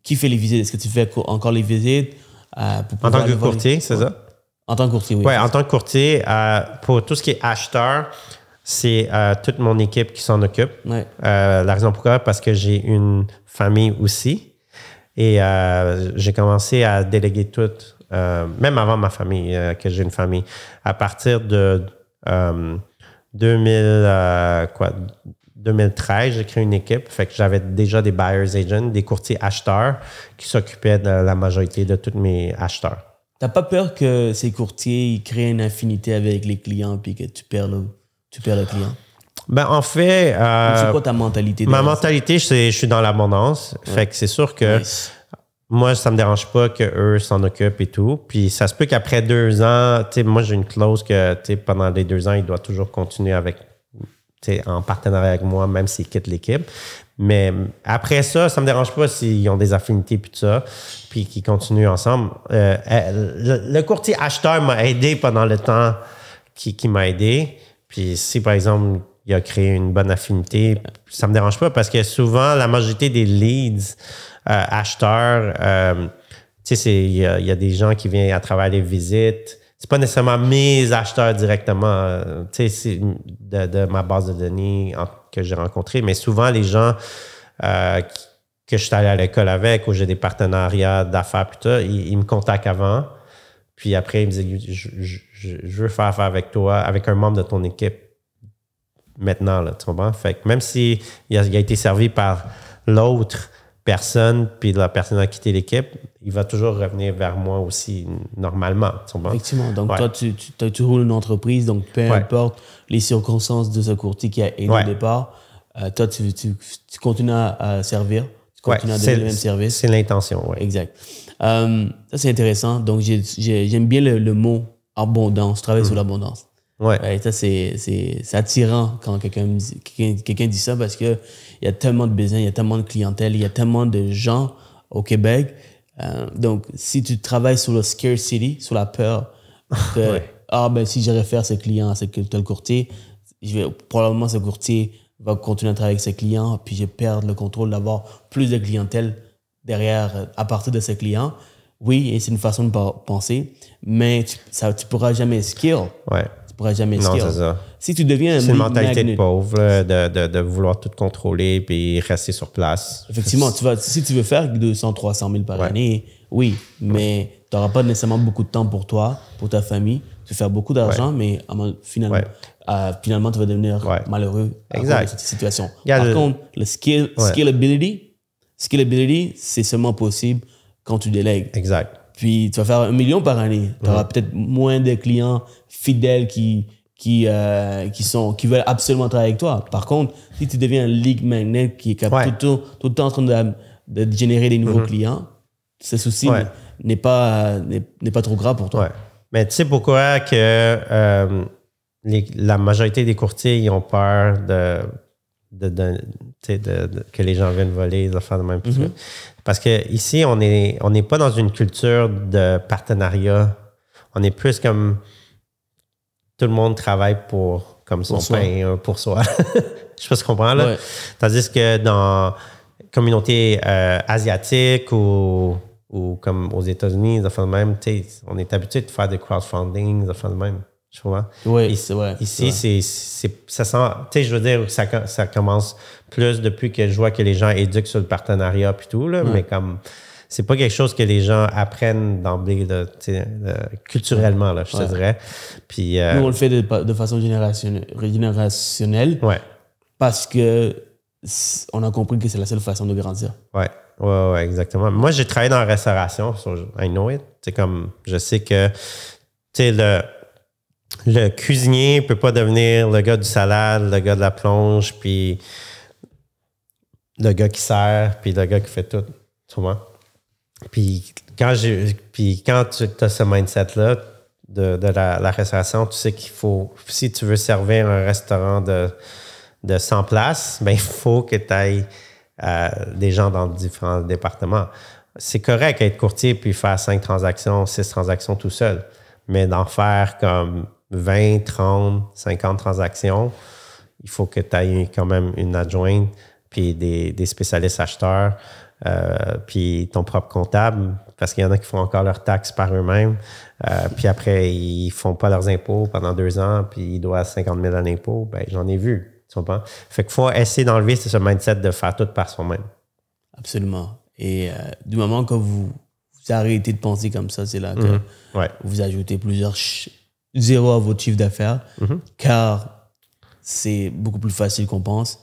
Qui fait les visites? Est-ce que tu fais encore les visites? En tant que courtier, c'est ça? En tant que courtier, oui. Oui, en tant que courtier, pour tout ce qui est acheteur, c'est toute mon équipe qui s'en occupe. Ouais. La raison pourquoi? Parce que j'ai une famille aussi. Et j'ai commencé à déléguer tout, même avant ma famille, que j'ai une famille. À partir de 2013, j'ai créé une équipe. Fait que j'avais déjà des buyers agents, des courtiers acheteurs qui s'occupaient de la majorité de tous mes acheteurs. T'as pas peur que ces courtiers ils créent une affinité avec les clients puis que tu perds le client? Ben, en fait... c'est quoi ta mentalité? Ma mentalité, je suis dans l'abondance. Ouais. Fait que c'est sûr que moi, ça me dérange pas qu'eux s'en occupent et tout. Puis ça se peut qu'après 2 ans, tu sais, moi, j'ai une clause que, tu sais, pendant les 2 ans, il doit toujours continuer avec, tu sais, en partenariat avec moi, même s'ils quittent l'équipe. Mais après ça me dérange pas s'ils ont des affinités puis tout ça, puis qu'ils continuent ensemble. Le courtier acheteur m'a aidé pendant le temps qui m'a aidé. Puis si, par exemple, il a créé une bonne affinité, ça me dérange pas parce que souvent, la majorité des leads acheteurs, tu sais, il y a des gens qui viennent à travers les visites. C'est pas nécessairement mes acheteurs directement, tu sais, c'est de ma base de données que j'ai rencontrés, mais souvent les gens que je suis allé à l'école avec, où j'ai des partenariats d'affaires, puis tout, ils me contactent avant, puis après ils me disent je veux faire affaire avec toi, avec un membre de ton équipe maintenant, là, tu comprends? Fait que même si il a été servi par l'autre personne, puis la personne a quitté l'équipe, il va toujours revenir vers moi aussi normalement. Tu comprends? Effectivement. Donc, toi, tu roules une entreprise, donc peu importe les circonstances de ce courtier qui a aidé au départ, toi, tu continues à servir, tu continues à donner le même service. C'est l'intention, oui. Exact. Ça, c'est intéressant. Donc, j'aime bien le mot abondance, travailler sur l'abondance. Ouais, ça, c'est attirant quand quelqu'un dit ça parce que il y a tellement de besoins, il y a tellement de clientèle, il y a tellement de gens au Québec. Donc, si tu travailles sur le scarcity, sur la peur que, ben, si je réfère ce client à tel courtier, probablement ce courtier va continuer à travailler avec ses clients, puis je vais perdre le contrôle d'avoir plus de clientèle derrière, à partir de ces clients. Oui, et c'est une façon de penser, mais tu pourras jamais skill. Ouais. Tu pourras jamais non, skill. c'est ça. Si tu deviens c'est une mentalité de pauvre, de vouloir tout contrôler puis rester sur place. Effectivement, si tu veux faire 200, 300 000 par année, oui, mais tu n'auras pas nécessairement beaucoup de temps pour toi, pour ta famille. Tu vas faire beaucoup d'argent, mais finalement, tu vas devenir malheureux à cause de cette situation. Par contre, le scalability, c'est seulement possible quand tu délègues. Exact. Puis tu vas faire 1 million par année. Tu auras peut-être moins de clients fidèles qui veulent absolument travailler avec toi. Par contre, si tu deviens un lead magnet qui est tout le temps en train de générer des nouveaux clients, ce souci n'est pas trop grave pour toi. Ouais. Mais tu sais pourquoi que la majorité des courtiers ils ont peur que les gens viennent voler, des affaires de même. Parce que ici, on n'est pas dans une culture de partenariat. On est plus comme tout le monde travaille comme son pain pour soi. Je sais pas si tu comprends, là. Ouais. Tandis que dans la communauté asiatique ou comme aux États-Unis, des affaires de même, on est habitué de faire des crowdfunding, des affaires de même. Je vois. Oui, ici, ça sent, je veux dire, ça commence plus depuis que je vois que les gens éduquent sur le partenariat puis tout, là, mais comme, c'est pas quelque chose que les gens apprennent d'emblée, culturellement, là, je te dirais. Puis, nous, on le fait de façon générationnelle parce que on a compris que c'est la seule façon de grandir. Ouais, exactement. Moi, j'ai travaillé dans la restauration, so I know it. Comme, je sais que, le cuisinier peut pas devenir le gars du salade, le gars de la plonge, puis le gars qui sert, puis le gars qui fait tout. Tu vois? Puis quand tu as ce mindset-là de la restauration, tu sais qu'il faut, si tu veux servir un restaurant de 100 places, ben il faut que tu ailles des gens dans différents départements. C'est correct être courtier puis faire 5 transactions, 6 transactions tout seul, mais d'en faire comme 20, 30, 50 transactions, il faut que tu aies quand même une adjointe, puis des spécialistes acheteurs, puis ton propre comptable, parce qu'il y en a qui font encore leurs taxes par eux-mêmes, puis après, ils font pas leurs impôts pendant 2 ans, puis ils doivent 50 000 en impôts. Ben, j'en ai vu, tu comprends? Fait qu'il faut essayer d'enlever ce mindset de faire tout par soi-même. Absolument. Et du moment que vous arrêtez de penser comme ça, c'est là que vous ajoutez plusieurs zéros à votre chiffre d'affaires, car c'est beaucoup plus facile qu'on pense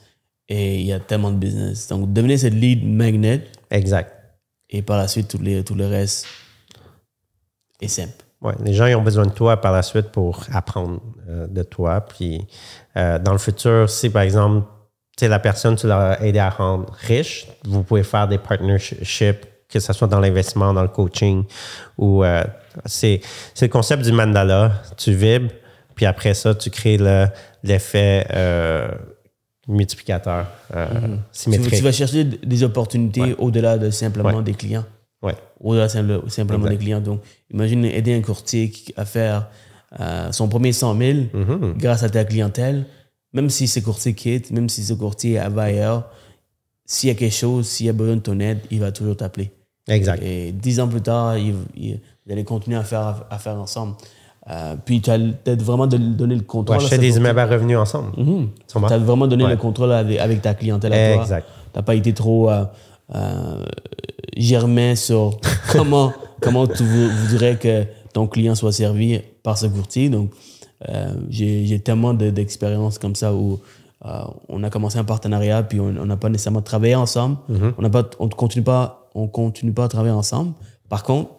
et il y a tellement de business. Donc, devenez cette lead magnet. Exact. Et par la suite, tout le reste est simple. Ouais, les gens ils ont besoin de toi par la suite pour apprendre de toi. Puis dans le futur, si par exemple, tu sais, la personne, tu l'as aidé à rendre riche, vous pouvez faire des partnerships, que ce soit dans l'investissement, dans le coaching, ou c'est le concept du mandala. Tu vibres, puis après ça, tu crées l'effet multiplicateur symétrique. Tu vas chercher des opportunités au-delà de simplement des clients. Ouais. Au-delà simplement des clients. Donc, imagine aider un courtier à faire son premier 100 000 grâce à ta clientèle. Même si ce courtier quitte, même si ce courtier va ailleurs, s'il y a quelque chose, s'il y a besoin de ton aide, il va toujours t'appeler. Exact. Et 10 ans plus tard, vous allez continuer à faire ensemble. Puis, tu as vraiment donné le contrôle. Ouais, je fais des immeubles à revenus ensemble. Tu as vraiment donné le contrôle avec ta clientèle à toi. Exact. Tu n'as pas été trop germain sur comment tu voudrais que ton client soit servi par ce courtier. Donc, j'ai tellement d'expériences comme ça où on a commencé un partenariat puis on n'a pas nécessairement travaillé ensemble. On continue pas à travailler ensemble. Par contre,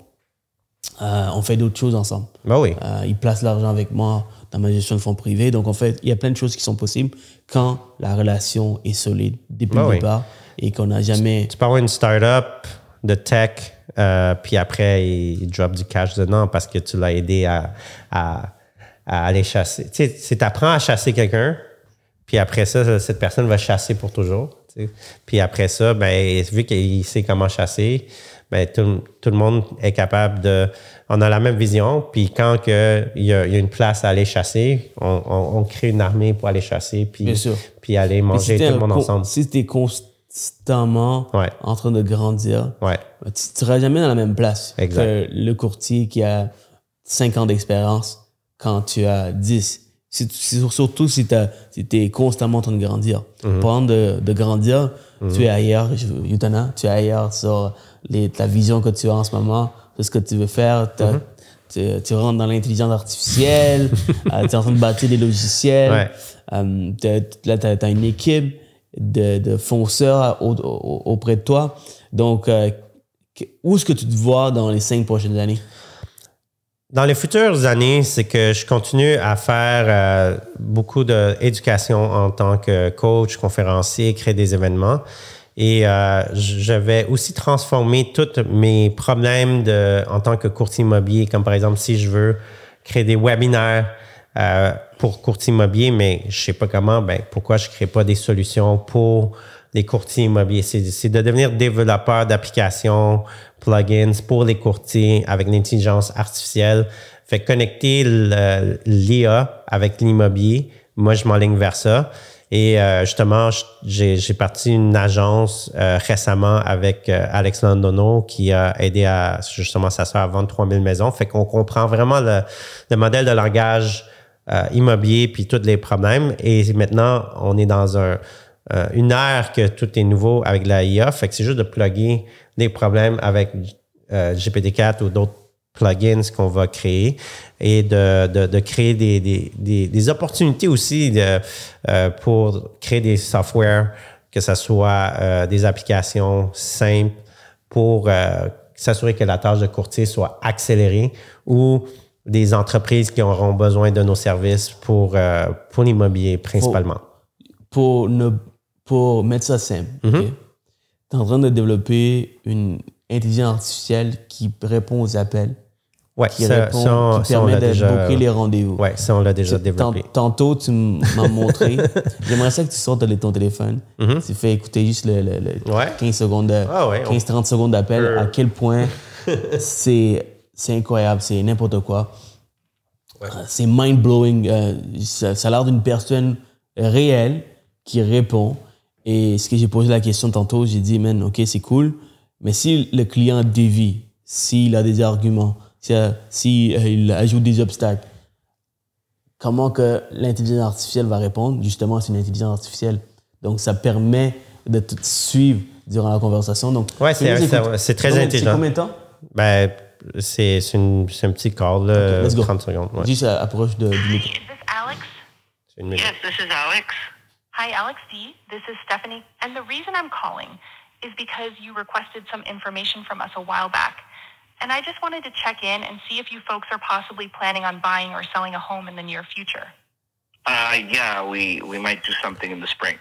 on fait d'autres choses ensemble. Ben oui. Il place l'argent avec moi dans ma gestion de fonds privés. Donc, en fait, il y a plein de choses qui sont possibles quand la relation est solide depuis le départ et qu'on n'a jamais... Tu peux avoir une start-up de tech, puis après, il drop du cash dedans parce que tu l'as aidé à aller chasser. Tu sais, tu apprends à chasser quelqu'un, puis après ça, cette personne va chasser pour toujours. Tu sais. Puis après ça, ben, vu qu'il sait comment chasser, ben, tout le monde est capable de... On a la même vision, puis quand il y a une place à aller chasser, on crée une armée pour aller chasser, puis aller manger tout le monde ensemble. Si tu es constamment en train de grandir, tu ne seras jamais dans la même place que le courtier qui a 5 ans d'expérience quand tu as 10. Surtout si tu es constamment en train de grandir. Pendant de grandir, tu es ailleurs, Yutana, tu es ailleurs sur la vision que tu as en ce moment, de ce que tu veux faire. Tu rentres dans l'intelligence artificielle, tu es en train de bâtir des logiciels. Là, tu as une équipe de fonceurs auprès de toi. Donc, où est-ce que tu te vois dans les 5 prochaines années? Dans les futures années, c'est que je continue à faire beaucoup d'éducation en tant que coach, conférencier, créer des événements. Et je vais aussi transformer tous mes problèmes en tant que courtier immobilier, comme par exemple si je veux créer des webinaires pour courtier immobilier, mais je sais pas comment, ben pourquoi je crée pas des solutions pour les courtiers immobiliers? C'est de devenir développeur d'applications, plugins pour les courtiers avec l'intelligence artificielle. Fait connecter l'IA avec l'immobilier. Moi, je m'enligne vers ça. Et justement, j'ai parti une agence récemment avec Alex Londono qui a aidé justement sa sœur à vendre 3000 maisons. Fait qu'on comprend vraiment le modèle de langage immobilier puis tous les problèmes. Et maintenant, on est dans une ère que tout est nouveau avec la IA. Fait que c'est juste de plugger des problèmes avec GPT-4 ou d'autres plugins qu'on va créer et de créer des opportunités aussi pour créer des softwares, que ce soit des applications simples pour s'assurer que la tâche de courtier soit accélérée ou des entreprises qui auront besoin de nos services pour l'immobilier principalement. Pour mettre ça simple, tu es en train de développer une intelligence artificielle qui répond aux appels, qui permet de booker les rendez-vous. Oui, ça, on l'a déjà développé. Tantôt, tu m'as montré. J'aimerais ça que tu sortes ton téléphone. Tu fais écouter juste le 15-30 secondes d'appel, à quel point c'est incroyable, c'est n'importe quoi. C'est mind-blowing. Ça a l'air d'une personne réelle qui répond. Et ce que j'ai posé la question tantôt, j'ai dit, man, OK, c'est cool. Mais si le client dévie, s'il a des arguments, s'il ajoute des obstacles, comment que l'intelligence artificielle va répondre? Justement, c'est une intelligence artificielle. Donc, ça permet de te suivre durant la conversation. Donc, c'est très intelligent. C'est combien de temps? Ben, c'est un petit call, là, 30 secondes. Ouais. Juste approche du micro. Is this Alex? Yes, this is Alex. Hi, Alex D. This is Stephanie. And the reason I'm calling is because you requested some information from us a while back. and I just wanted to check in and see if you folks are possibly planning on buying or selling a home in the near future. Yeah, we might do something in the spring.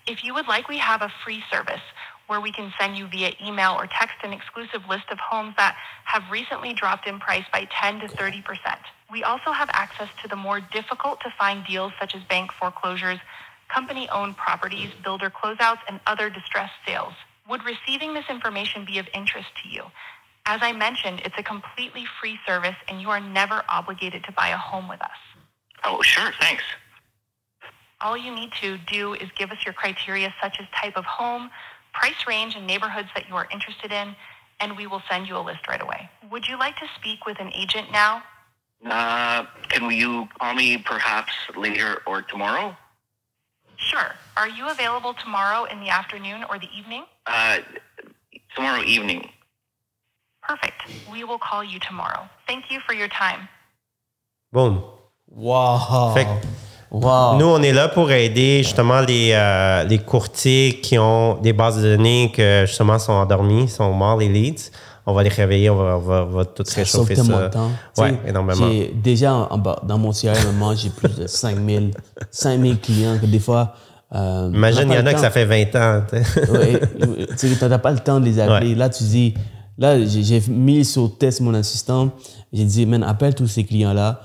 If you would like, we have a free service where we can send you via email or text an exclusive list of homes that have recently dropped in price by 10 to 30%. We also have access to the more difficult to find deals such as bank foreclosures, company-owned properties, builder closeouts, and other distressed sales. Would receiving this information be of interest to you? As I mentioned, it's a completely free service and you are never obligated to buy a home with us. Oh, sure, thanks. All you need to do is give us your criteria such as type of home, price range, and neighborhoods that you are interested in, and we will send you a list right away. Would you like to speak with an agent now? Can you call me perhaps later or tomorrow? Sure. Are you available tomorrow in the afternoon or the evening? Tomorrow evening. Perfect. We will call you tomorrow. Thank you for your time. Boom. Wow. Fait que nous, on est là pour aider justement les courtiers qui ont des bases de données que justement sont endormis, sont morts, les leads. On va les réveiller, on va tout réchauffer ça. De temps. Oui, énormément. Déjà, dans mon CRM, j'ai plus de 5000 clients que des fois... Imagine, il y en a que ça fait 20 ans. Oui, tu n'as pas le temps de les appeler. Ouais. Là, tu dis... Là, j'ai mis sur test mon assistant. J'ai dit, man, appelle tous ces clients-là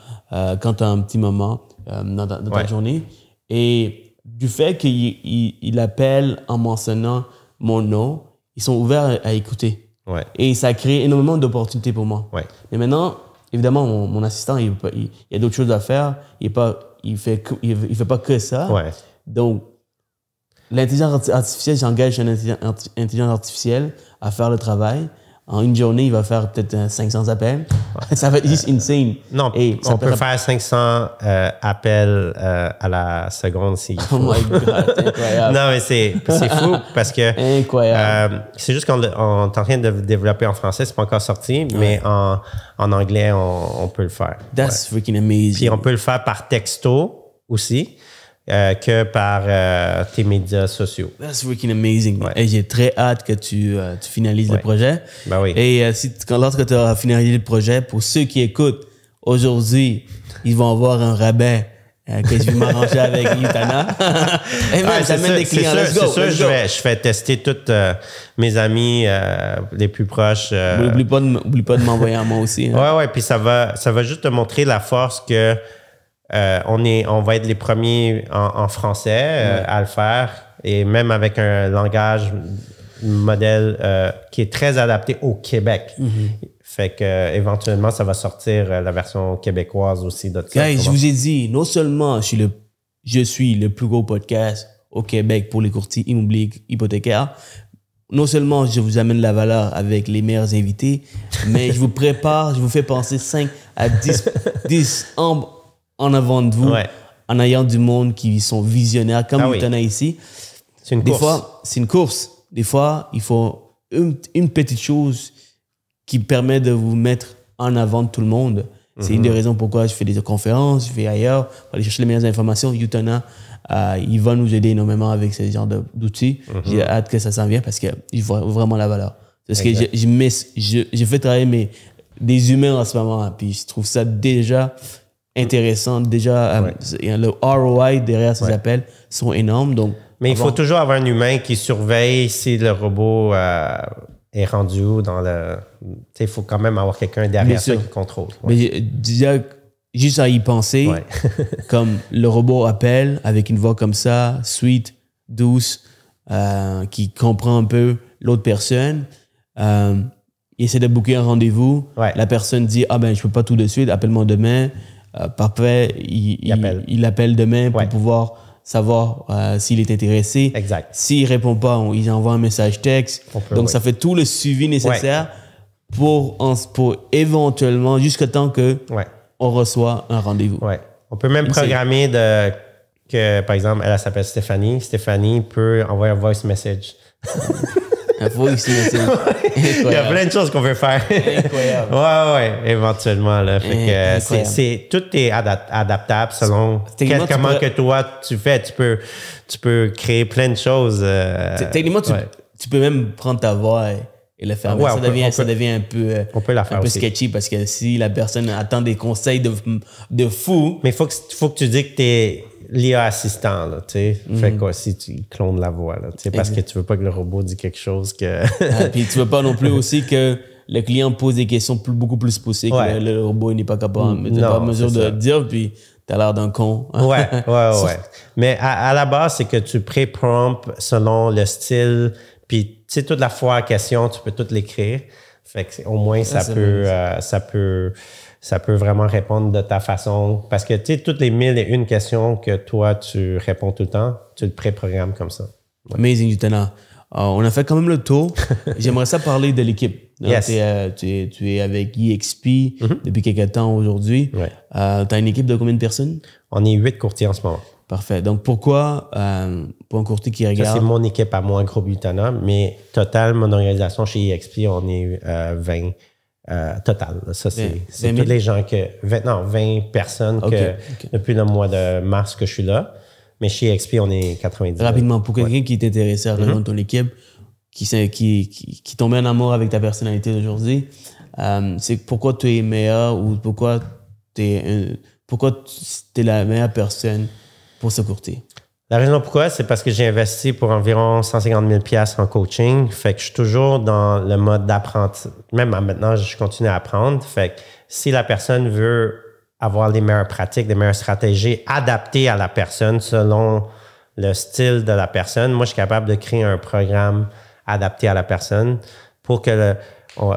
quand tu as un petit moment dans ta journée. Et du fait qu'il appelle en mentionnant mon nom, ils sont ouverts à écouter. Ouais. Et ça crée énormément d'opportunités pour moi. Ouais. Mais maintenant, évidemment, mon assistant, il y a d'autres choses à faire. Il fait pas que ça. Ouais. Donc, l'intelligence artificielle, j'engage une intelligence artificielle à faire le travail. En une journée, il va faire peut-être 500 appels. Ça va être juste insane. Non, et on peut faire 500 appels à la seconde s'il faut. Oh my God, c'est incroyable. Non, mais c'est fou parce que... Incroyable. C'est juste qu'on est en train de développer en français, c'est pas encore sorti, mais en anglais, on peut le faire. That's freaking amazing. Puis on peut le faire par texto aussi. Que par tes médias sociaux. That's freaking amazing. Ouais. Et j'ai très hâte que tu finalises le projet. Ben oui. Et lorsque tu auras finalisé le projet, pour ceux qui écoutent aujourd'hui, ils vont avoir un rabais que je vais m'arranger avec Utana. Et même, j'amène des clients. C'est sûr, je fais tester tous mes amis les plus proches. Oublie pas de m'envoyer à moi aussi. Hein. Ouais, puis ça va juste te montrer la force que on va être les premiers en français à le faire, et même avec un langage modèle qui est très adapté au Québec. Mm-hmm. Fait que éventuellement ça va sortir la version québécoise aussi de ça. Guys, je vous ai dit, non seulement je suis le plus gros podcast au Québec pour les courtiers immobiliers hypothécaires, non seulement je vous amène la valeur avec les meilleurs invités, mais je vous fais penser 5 à 10 en avant de vous, en ayant du monde qui sont visionnaires, comme Utana ici. C'est une course. Des fois, c'est une course. Des fois, il faut une petite chose qui permet de vous mettre en avant de tout le monde. C'est une des raisons pourquoi je fais des conférences, je vais ailleurs, pour aller chercher les meilleures informations. Utana, il va nous aider énormément avec ce genre d'outils. J'ai hâte que ça s'en vienne parce qu'il voit vraiment la valeur. Parce que je fais travailler des humains en ce moment, puis je trouve ça déjà... intéressant. Déjà, le ROI derrière ces appels sont énormes. Donc, mais il faut toujours avoir un humain qui surveille si le robot est rendu où dans le... Il faut quand même avoir quelqu'un derrière ça qui contrôle. Mais déjà, juste à y penser, comme le robot appelle avec une voix comme ça, sweet, douce, qui comprend un peu l'autre personne, il essaie de booker un rendez-vous. La personne dit « Ah ben, je peux pas tout de suite, appelle-moi demain. » Parfait, il appelle demain pour pouvoir savoir s'il est intéressé. Exact. S'il ne répond pas, il envoie un message texte. Donc, ça fait tout le suivi nécessaire pour éventuellement, jusqu'à temps qu'on reçoit un rendez-vous. On peut même programmer que, par exemple, elle s'appelle Stéphanie. Stéphanie peut envoyer un voice message. Un voice message. Il y a plein de choses qu'on peut faire. Incroyable. Éventuellement. Là. Fait que tout est adaptable selon comment que toi tu fais. Tu peux créer plein de choses. Techniquement, tu peux même prendre ta voix et le faire. Ouais, ça devient un peu, on peut la faire un peu aussi. sketchy parce que si la personne attend des conseils de fou. Mais faut que tu dis que t'es l'IA assistant, là, tu sais. Fait quoi si tu clones la voix, là, tu sais, parce que tu veux pas que le robot dise quelque chose que... Puis tu veux pas non plus aussi que le client pose des questions beaucoup plus poussées que le robot n'est pas capable, mais t'es pas en mesure de dire, puis t'as l'air d'un con. Ouais. Mais à la base, c'est que tu pré-prompt selon le style, puis tu sais, toute la fois à question, tu peux tout l'écrire. Fait que au moins, ça peut vraiment répondre de ta façon. Parce que, tu sais, toutes les 1001 questions que toi, tu réponds tout le temps, tu le pré-programmes comme ça. Ouais. Amazing, Yutana. On a fait quand même le tour. J'aimerais ça parler de l'équipe. Yes. Tu es avec EXP depuis quelques temps aujourd'hui. Ouais. Tu as une équipe de combien de personnes? On est 8 courtiers en ce moment. Parfait. Donc, pourquoi, pour un courtier qui Ça, regarde... c'est mon équipe à moi, Groupe Yutana, mais total, mon organisation chez EXP, on est 20 total. Ça, c'est tous les gens que... 20 personnes depuis le mois de mars que je suis là. Mais chez EXP, on est 90. Rapidement, pour quelqu'un qui est intéressé à rejoindre ton équipe, qui tombe en amour avec ta personnalité d'aujourd'hui, c'est pourquoi tu es meilleur ou pourquoi tu es la meilleure personne pour ce courtier? La raison pourquoi, c'est parce que j'ai investi pour environ 150 000 $ en coaching. Fait que je suis toujours dans le mode d'apprentissage. Même maintenant, je continue à apprendre. Fait que si la personne veut avoir les meilleures pratiques, les meilleures stratégies adaptées à la personne selon le style de la personne, moi, je suis capable de créer un programme adapté à la personne pour que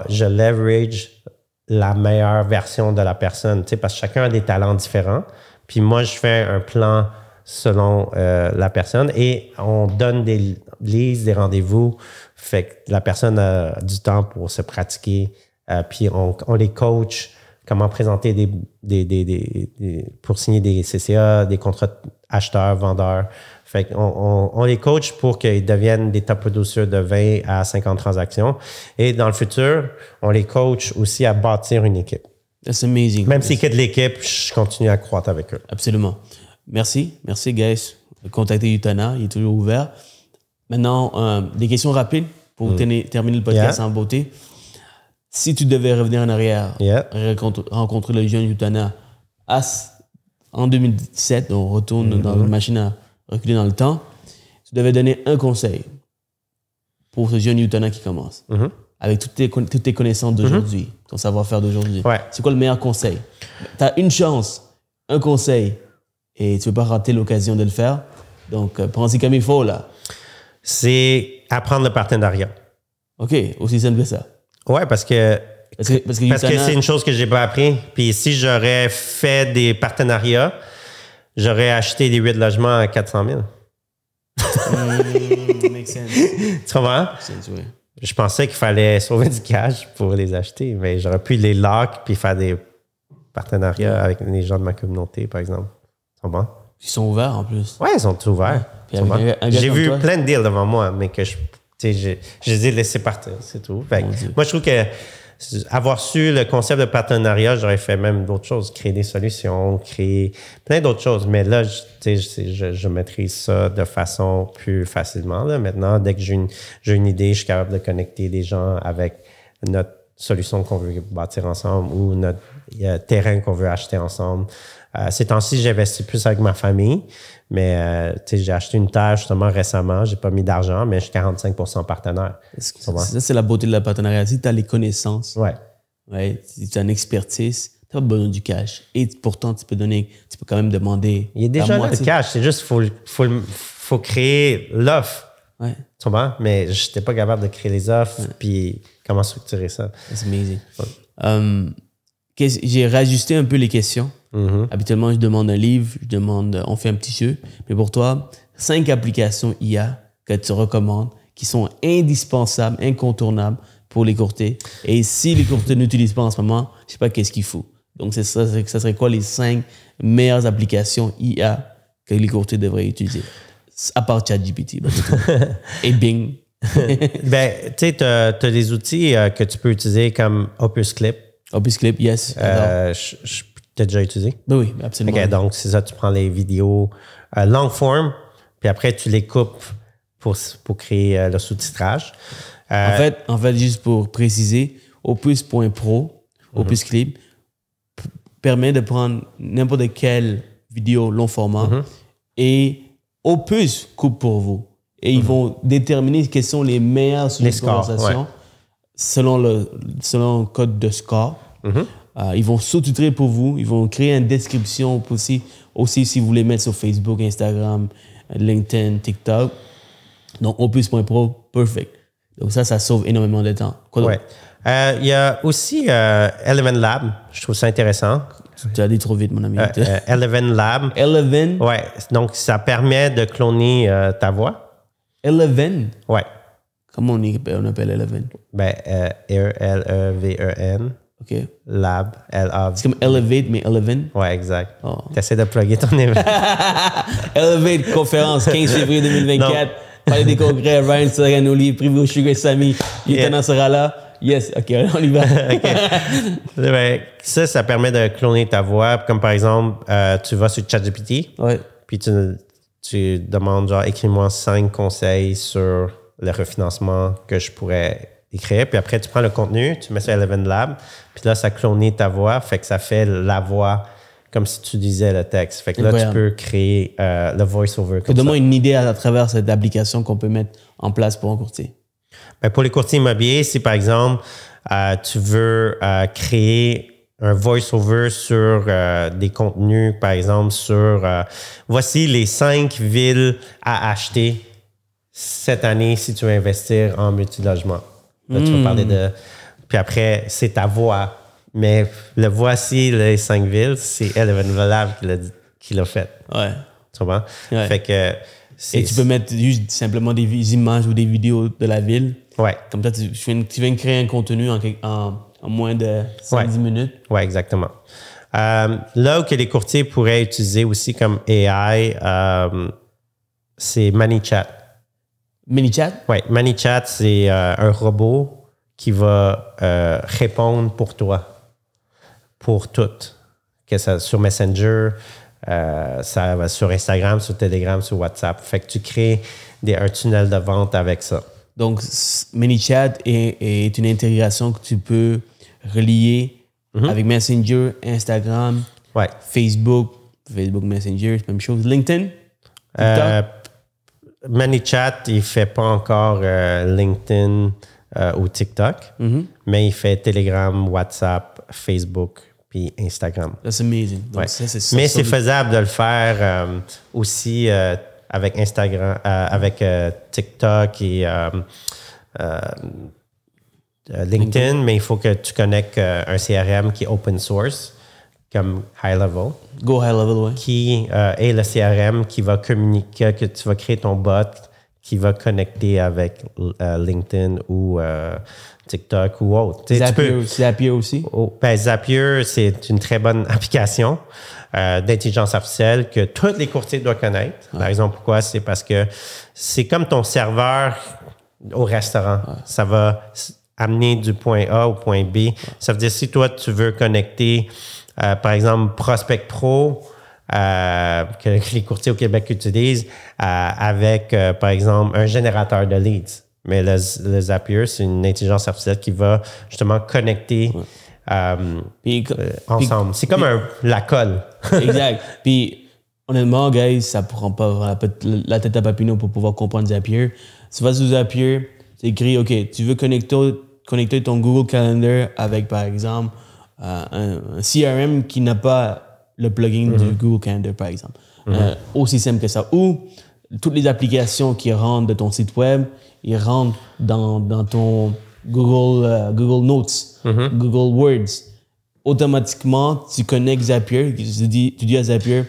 je leverage la meilleure version de la personne. Tu sais, parce que chacun a des talents différents. Puis moi, je fais un plan selon la personne et on donne des listes, des rendez-vous. Fait que la personne a du temps pour se pratiquer. Puis on les coach comment présenter pour signer des CCA, des contrats acheteurs, vendeurs. Fait qu'on les coach pour qu'ils deviennent des top producers de 20 à 50 transactions. Et dans le futur, on les coach aussi à bâtir une équipe. That's amazing. Même s'ils quittent l'équipe, je continue à croître avec eux. Absolument. Merci, guys. Contactez Yutana, il est toujours ouvert. Maintenant, des questions rapides pour terminer le podcast en beauté. Si tu devais revenir en arrière, rencontrer le jeune Yutana en 2017, on retourne dans une machine à reculer dans le temps, tu devais donner un conseil pour ce jeune Yutana qui commence, avec toutes tes connaissances d'aujourd'hui, ton savoir-faire d'aujourd'hui. Ouais. C'est quoi le meilleur conseil? Tu as une chance, un conseil, et tu ne veux pas rater l'occasion de le faire. Donc, prends-y comme il faut, là. C'est apprendre le partenariat. OK, aussi simple que ça. Ouais, parce que c'est une chose que j'ai pas appris. Puis si j'aurais fait des partenariats, j'aurais acheté des 8 logements à 400 000. Makes sense. Tu comprends? Oui. Je pensais qu'il fallait sauver du cash pour les acheter, mais j'aurais pu les lock puis faire des partenariats avec les gens de ma communauté, par exemple. Tu comprends? Ils sont ouverts en plus. Ouais, ils sont tous ouverts. J'ai vu plein de deals devant moi, mais que je les ai laissés partir, c'est tout. Fait moi, je trouve que avoir su le concept de partenariat, j'aurais fait même d'autres choses, créer des solutions, créer plein d'autres choses. Mais là, je maîtrise ça de façon plus facilement. Là. Maintenant, dès que j'ai une idée, je suis capable de connecter des gens avec notre solution qu'on veut bâtir ensemble ou notre terrain qu'on veut acheter ensemble. Ces temps-ci, j'investis plus avec ma famille, mais j'ai acheté une terre justement récemment. J'ai pas mis d'argent, mais je suis 45% partenaire. Ça, c'est la beauté de la partenariat. Si tu as les connaissances, si tu as une expertise, tu n'as pas besoin du cash. Et pourtant, tu peux quand même demander. Il y a déjà le cash. C'est juste faut créer l'offre. Ouais. Tu comprends? Mais je n'étais pas capable de créer les offres puis comment structurer ça. C'est amazing. J'ai réajusté un peu les questions. Habituellement, je demande un livre, on fait un petit jeu. Mais pour toi, 5 applications IA que tu recommandes qui sont indispensables, incontournables pour les courtiers. Et si les courtiers n'utilisent pas en ce moment, je ne sais pas qu'est-ce qu'il faut. Donc, ça serait quoi les 5 meilleures applications IA que les courtiers devraient utiliser? À part ChatGPT. Et Bing. Ben, tu sais, tu as des outils que tu peux utiliser comme Opus Clip. Opus Clip, yes. Je t'ai déjà utilisé? Ben oui, absolument. OK, donc c'est ça, tu prends les vidéos long form, puis après tu les coupes pour créer le sous-titrage. En fait, juste pour préciser, Opus.pro, Opus Clip, permet de prendre n'importe quelle vidéo long format et Opus coupe pour vous. Et ils vont déterminer quels sont les meilleurs sujets de conversation selon le code de score. Ils vont sous-titrer pour vous. Ils vont créer une description aussi si vous voulez mettre sur Facebook, Instagram, LinkedIn, TikTok. Donc, Opus.pro, perfect. Donc ça sauve énormément de temps. Il y a aussi Eleven Lab. Je trouve ça intéressant. Tu as dit trop vite, mon ami. Eleven Lab. Eleven? Ouais. Donc, ça permet de cloner ta voix. Eleven? Ouais. Comment on appelle Eleven? L-E-V-E-N. OK. Lab. L-A-V. C'est comme Elevate, mais Eleven? Ouais, exact. Oh. Tu essaies de plugger ton événement. Elevate, conférence, 15 février 2024. Palais des congrès, Ryan Seragnoli, privé au Sugar Sammy. Lieutenant sera là. Yes, OK, on y va. Okay. Ça permet de cloner ta voix. Comme par exemple, tu vas sur ChatGPT. Ouais. Puis tu demandes, genre, écris-moi 5 conseils sur le refinancement que je pourrais écrire. Puis après, tu prends le contenu, tu mets sur Eleven Lab. Puis là, ça clone ta voix. Fait que ça fait la voix comme si tu disais le texte. Fait que là, tu peux créer le voice-over. Donne-moi une idée à travers cette application qu'on peut mettre en place pour un courtier. Ben, pour les courtiers immobiliers, si par exemple, tu veux créer un voice-over sur des contenus, par exemple, sur voici les 5 villes à acheter cette année si tu veux investir en multilogement. Là, tu vas parler de... Puis après, c'est ta voix. Mais le voici les 5 villes, c'est Eleven Lab qui l'a fait. Ouais. Tu comprends? Ouais. Fait que... Et tu peux mettre juste simplement des images ou des vidéos de la ville. Ouais. Comme ça, tu viens de créer un contenu en moins de 5-10 minutes. Oui, exactement. Là où que les courtiers pourraient utiliser aussi comme AI, c'est ManyChat. ManyChat? Oui, ManyChat, c'est un robot qui va répondre pour toi, pour tout. Que ça sur Messenger, ça va sur Instagram, sur Telegram, sur WhatsApp. Fait que tu crées un tunnel de vente avec ça. Donc, ManyChat est une intégration que tu peux relier avec Messenger, Instagram, Facebook Messenger, c'est la même chose. LinkedIn? ManyChat, il ne fait pas encore LinkedIn ou TikTok, mais il fait Telegram, WhatsApp, Facebook puis Instagram. That's amazing. Donc, mais c'est faisable de le faire aussi avec Instagram, avec TikTok et LinkedIn, mais il faut que tu connectes un CRM qui est open source, comme High Level. Go High Level, oui. Qui est le CRM qui va communiquer, que tu vas créer ton bot qui va connecter avec LinkedIn ou TikTok ou autre. Zapier aussi? Zapier, c'est une très bonne application d'intelligence artificielle que tous les courtiers doivent connaître. La raison pourquoi, c'est parce que c'est comme ton serveur au restaurant. Ça va amener du point A au point B. Ça veut dire si toi, tu veux connecter, par exemple, Prospect Pro, que les courtiers au Québec utilisent, avec, par exemple, un générateur de leads. Mais le Zapier, c'est une intelligence artificielle qui va justement connecter ensemble. C'est comme la colle. Exact. Puis, honnêtement, guys, ça ne prend pas la tête à Papineau pour pouvoir comprendre Zapier. Tu vas sur Zapier, tu écris, OK, tu veux connecter ton Google Calendar avec, par exemple, un CRM qui n'a pas le plugin du Google Calendar, par exemple. Aussi simple que ça. Ou toutes les applications qui rentrent de ton site web, ils rentrent dans ton Google Notes, Google Words. Automatiquement, tu connectes Zapier. Tu dis à Zapier,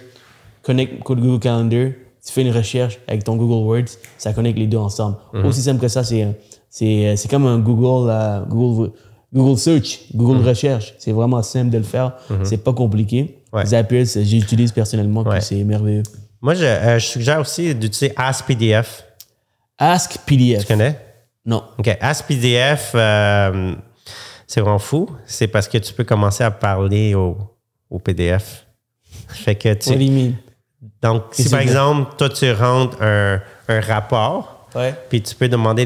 connecte Google Calendar, tu fais une recherche avec ton Google Words, ça connecte les deux ensemble. Aussi simple que ça, c'est comme un Google Search, Google Recherche. C'est vraiment simple de le faire. C'est pas compliqué. Zapier, j'utilise personnellement, puis c'est merveilleux. Moi, je suggère aussi d'utiliser AskPDF. AskPDF. Tu connais? Non. OK. AskPDF, c'est vraiment fou. C'est parce que tu peux commencer à parler au PDF. Fait que What do you mean? Donc, si par exemple, toi, tu rentres un rapport, Ouais. Puis tu peux demander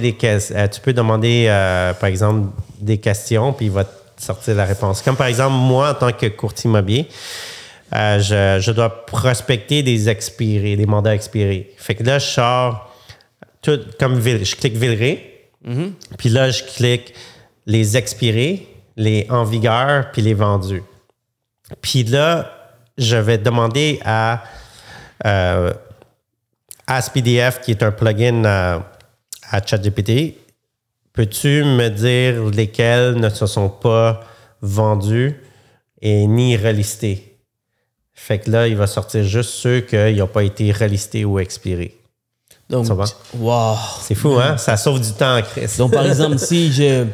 par exemple, des questions, puis il va te sortir la réponse. Comme par exemple, moi, en tant que courtier immobilier, je dois prospecter des mandats expirés. Fait que là, je sors tout comme je clique Villeray, puis là, je clique les expirés, les en vigueur, puis les vendus. Puis là, je vais demander à AskPDF, qui est un plugin à ChatGPT, peux-tu me dire lesquels ne se sont pas vendus et ni relistés? Fait que là, il va sortir juste ceux qui n'ont pas été relistés ou expirés. Donc, wow. C'est fou, hein? Ça sauve du temps, Chris. Donc, par exemple, si j'ai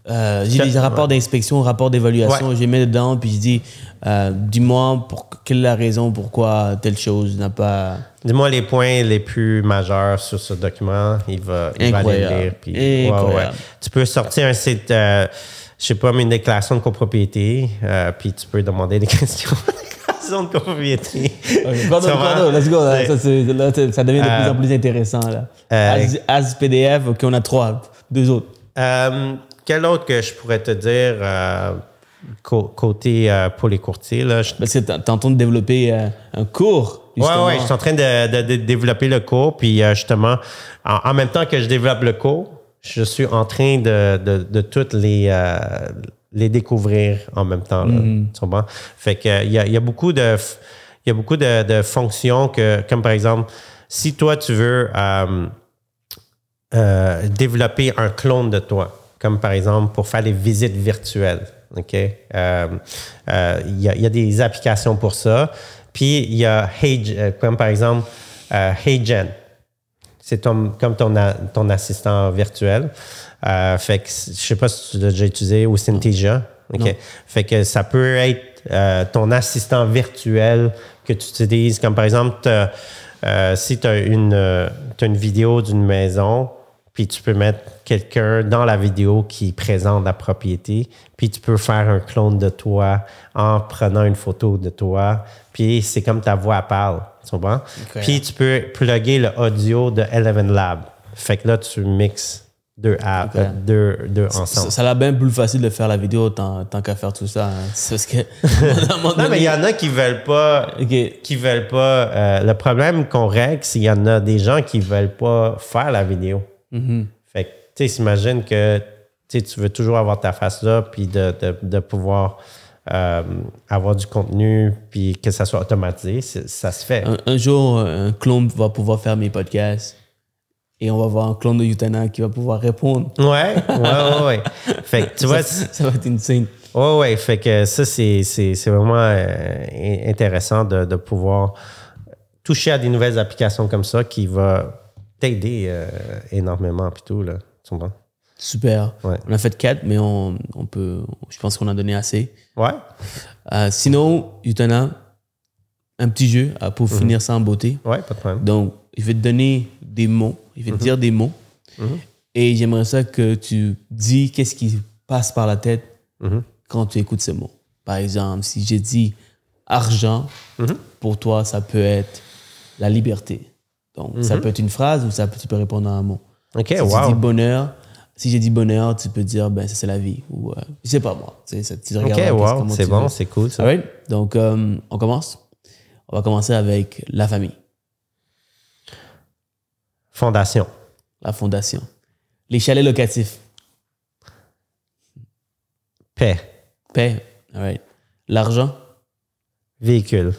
des rapports d'inspection, rapports d'évaluation, je les mets dedans, puis je dis, dis-moi quelle est la raison pourquoi telle chose n'a pas... Dis-moi les points les plus majeurs sur ce document. Il va les lire. Puis, Tu peux sortir un site, je sais pas, mais une déclaration de copropriété, puis tu peux demander des questions. Déclaration de copropriété. Pardon, let's go. Là, ça devient de plus en plus intéressant. AskPDF, OK, on a 2 autres. Quel autre que je pourrais te dire côté pour les courtiers? Là, Parce que tu es en train de développer un cours. Oui, je suis en train de développer le cours. Puis justement, en même temps que je développe le cours, je suis en train de toutes les découvrir en même temps. Là, tu comprends? Fait que il y a beaucoup de fonctions comme par exemple, si toi tu veux développer un clone de toi, comme par exemple pour faire les visites virtuelles. OK? Il y a des applications pour ça. Puis il y a comme par exemple HeyGen. C'est comme ton assistant virtuel. Fait que je sais pas si tu l'as déjà utilisé ou Synthesia. OK? Fait que ça peut être ton assistant virtuel que tu utilises. Comme par exemple, si tu as une vidéo d'une maison, puis tu peux mettre quelqu'un dans la vidéo qui présente la propriété, puis tu peux faire un clone de toi en prenant une photo de toi, puis c'est comme ta voix parle, tu comprends? Okay. Puis tu peux plugger le audio de Eleven Lab. Fait que là, tu mixes deux ensemble. Ça a l'air bien plus facile de faire la vidéo tant qu'à faire tout ça. Hein. C'est parce que, non, mais il y en a qui veulent pas. Qui veulent pas. Le problème qu'on règle, c'est qu'il y en a des gens qui veulent pas faire la vidéo. Fait que, tu sais, s'imagine que tu veux toujours avoir ta face là, puis de pouvoir avoir du contenu, puis que ça soit automatisé, ça se fait. Un jour, un clone va pouvoir faire mes podcasts et on va avoir un clone de Utana qui va pouvoir répondre. Ouais. Fait que, tu vois... Ça va être insane. Ouais. Fait que ça, c'est vraiment intéressant de pouvoir toucher à des nouvelles applications comme ça qui va t'aider énormément puis tout, là. Super. Ouais. On a fait 4, mais on peut... Je pense qu'on a donné assez. Ouais. Sinon, Utana, un petit jeu pour finir ça en beauté. Ouais, pas de problème. Donc, je vais te donner des mots. Je vais te dire des mots. Et j'aimerais ça que tu dis qu'est-ce qui passe par la tête quand tu écoutes ces mots. Par exemple, si j'ai dit argent, pour toi, ça peut être la liberté. Donc, ça peut être une phrase ou tu peux répondre à un mot. OK, si tu dis bonheur, si j'ai dit bonheur, tu peux dire, ça c'est la vie. Ou, je sais pas moi. Tu regardes wow, c'est bon, c'est cool ça. Right? Donc, on commence. On va commencer avec la famille. Fondation. La fondation. Les chalets locatifs. Paix. All right. L'argent. Véhicule.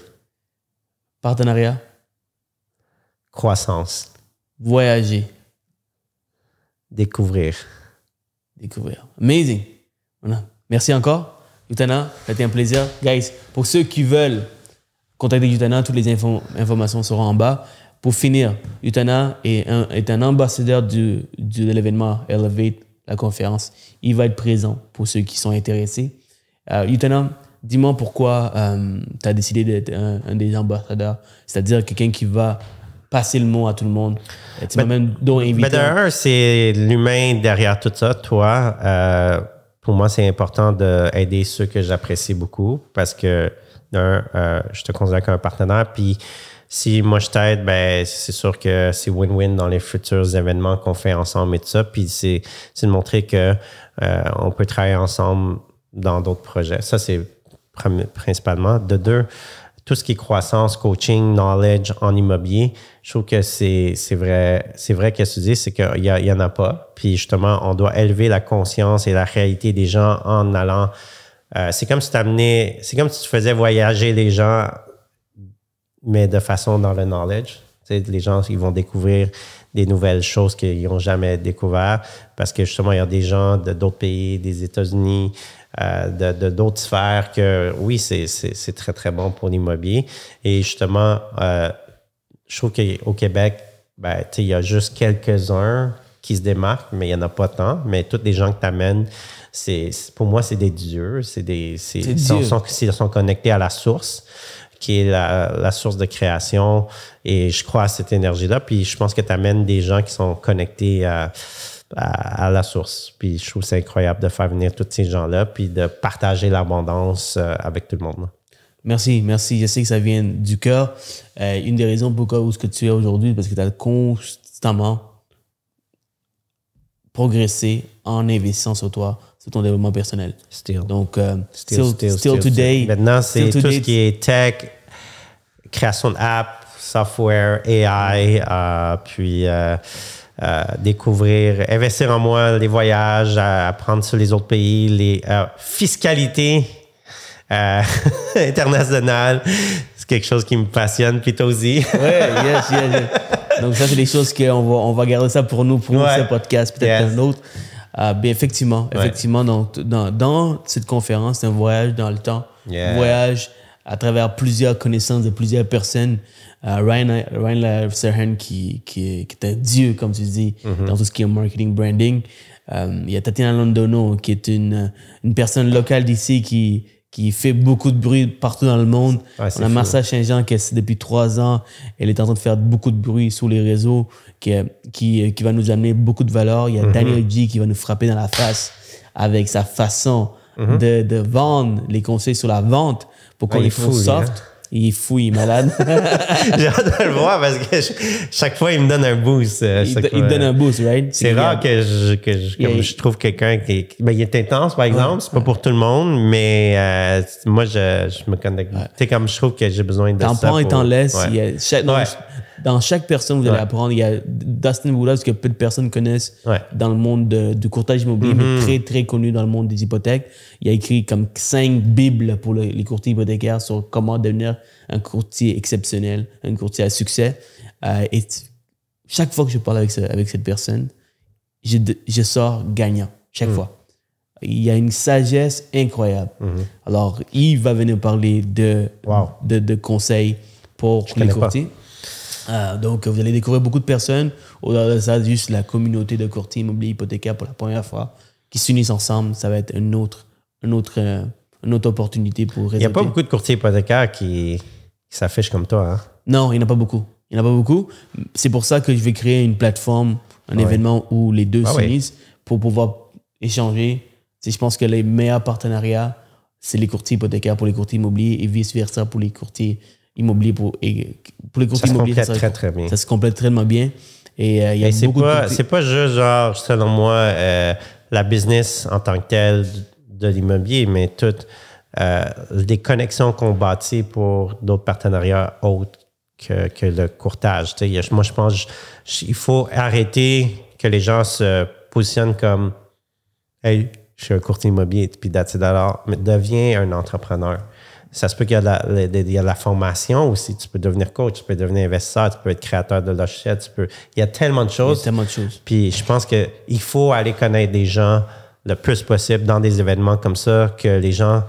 Partenariat. Croissance. Voyager. Découvrir. Amazing. Voilà. Merci encore, Utana. Ça a été un plaisir. Guys, pour ceux qui veulent contacter Utana, toutes les informations seront en bas. Pour finir, Utana est un ambassadeur de l'événement Elevate, la conférence. Il va être présent pour ceux qui sont intéressés. Utana, dis-moi pourquoi tu as décidé d'être un des ambassadeurs, c'est-à-dire quelqu'un qui va passer le mot à tout le monde. Tu m'as même invité. D'un, c'est l'humain derrière tout ça. Toi, pour moi, c'est important d'aider ceux que j'apprécie beaucoup parce que d'un, je te considère comme un partenaire. Puis si moi je t'aide, ben c'est sûr que c'est win-win dans les futurs événements qu'on fait ensemble et tout ça. Puis c'est de montrer que on peut travailler ensemble dans d'autres projets. Ça, c'est principalement. De deux, tout ce qui est croissance, coaching, knowledge en immobilier, je trouve que c'est vrai qu'est-ce que tu dis, c'est qu'il y en a pas. Puis justement, on doit élever la conscience et la réalité des gens en allant. C'est comme si tu faisais voyager les gens, mais de façon dans le knowledge. Tu sais, les gens, ils vont découvrir des nouvelles choses qu'ils n'ont jamais découvert parce que justement, il y a des gens d'autres pays, des États-Unis, d'autres sphères que, oui, c'est très, très bon pour l'immobilier. Et justement, je trouve qu'au Québec, ben, tu sais, il y a juste quelques-uns qui se démarquent, mais il n'y en a pas tant. Mais tous les gens que tu amènes, pour moi, c'est des dieux. Ils sont connectés à la source, qui est la source de création. Et je crois à cette énergie-là. Puis je pense que tu amènes des gens qui sont connectés à la source. Puis je trouve que c'est incroyable de faire venir tous ces gens-là puis de partager l'abondance avec tout le monde. Merci. Je sais que ça vient du cœur. Une des raisons pourquoi où ce que tu es aujourd'hui, parce que tu as constamment progressé en investissant sur toi, sur ton développement personnel. Donc, still today. Maintenant, c'est tout ce qui est tech, création d'app, software, AI, puis découvrir, investir en moi, les voyages, apprendre sur les autres pays, les fiscalités internationales. C'est quelque chose qui me passionne, puis toi aussi. Oui, yes. Donc ça, c'est des choses qu'on va garder ça pour nous, pour ce podcast, peut-être un autre. Bien, effectivement, dans cette conférence, c'est un voyage dans le temps, un voyage à travers plusieurs connaissances de plusieurs personnes. Ryan Serhant, qui est un dieu, comme tu dis, dans tout ce qui est marketing, branding. Il y a Tatiana Londono, qui est une personne locale d'ici qui fait beaucoup de bruit partout dans le monde. Ouais, on a Marcia Saint-Jean, qui depuis 3 ans, elle est en train de faire beaucoup de bruit sur les réseaux, qui va nous amener beaucoup de valeur. Il y a Daniel G qui va nous frapper dans la face avec sa façon de vendre, les conseils sur la vente pour qu'on les fasse soft. Il est fou, il est malade. J'ai hâte de le voir parce que chaque fois, il me donne un boost. Il te donne un boost, right? C'est rare que je trouve quelqu'un qui il est intense, par exemple. C'est pas pour tout le monde, mais moi, je me connecte. Tu sais, comme je trouve que j'ai besoin de ça. T'en prends et t'en laisses. Dans chaque personne, vous allez apprendre. Il y a Dustin Woodhouse, que peu de personnes connaissent dans le monde du courtage immobilier, mais très, très connu dans le monde des hypothèques. Il a écrit comme 5 bibles pour les courtiers hypothécaires sur comment devenir un courtier exceptionnel, un courtier à succès. Et chaque fois que je parle avec cette personne, je sors gagnant, chaque fois. Il y a une sagesse incroyable. Alors, Yves va venir parler de conseils pour les courtiers. Donc, vous allez découvrir beaucoup de personnes. Au-delà de ça, juste la communauté de courtiers immobiliers hypothécaires pour la première fois qui s'unissent ensemble. Ça va être une autre opportunité pour résulter. Il n'y a pas beaucoup de courtiers hypothécaires qui s'affichent comme toi, hein? Non, il n'y en a pas beaucoup. C'est pour ça que je vais créer une plateforme, un événement où les deux s'unissent pour pouvoir échanger. Je pense que les meilleurs partenariats, c'est les courtiers hypothécaires pour les courtiers immobiliers et vice-versa pour les courtiers immobiliers. Pour les courtiers immobiliers, ça se complète très bien. Ça se complète très bien. Et il y a beaucoup c'est pas juste, genre, selon moi, la business en tant que telle de l'immobilier, mais toutes les connexions qu'on bâtit pour d'autres partenariats autres que le courtage. Moi, je pense qu'il faut arrêter que les gens se positionnent comme « Hey, je suis un courtier immobilier, puis that's it alors. » Mais deviens un entrepreneur. Ça se peut qu'il y a de la formation aussi. Tu peux devenir coach, tu peux devenir investisseur, tu peux être créateur de logiciels, il y a tellement de choses. Puis je pense qu'il faut aller connaître des gens le plus possible dans des événements comme ça, que les gens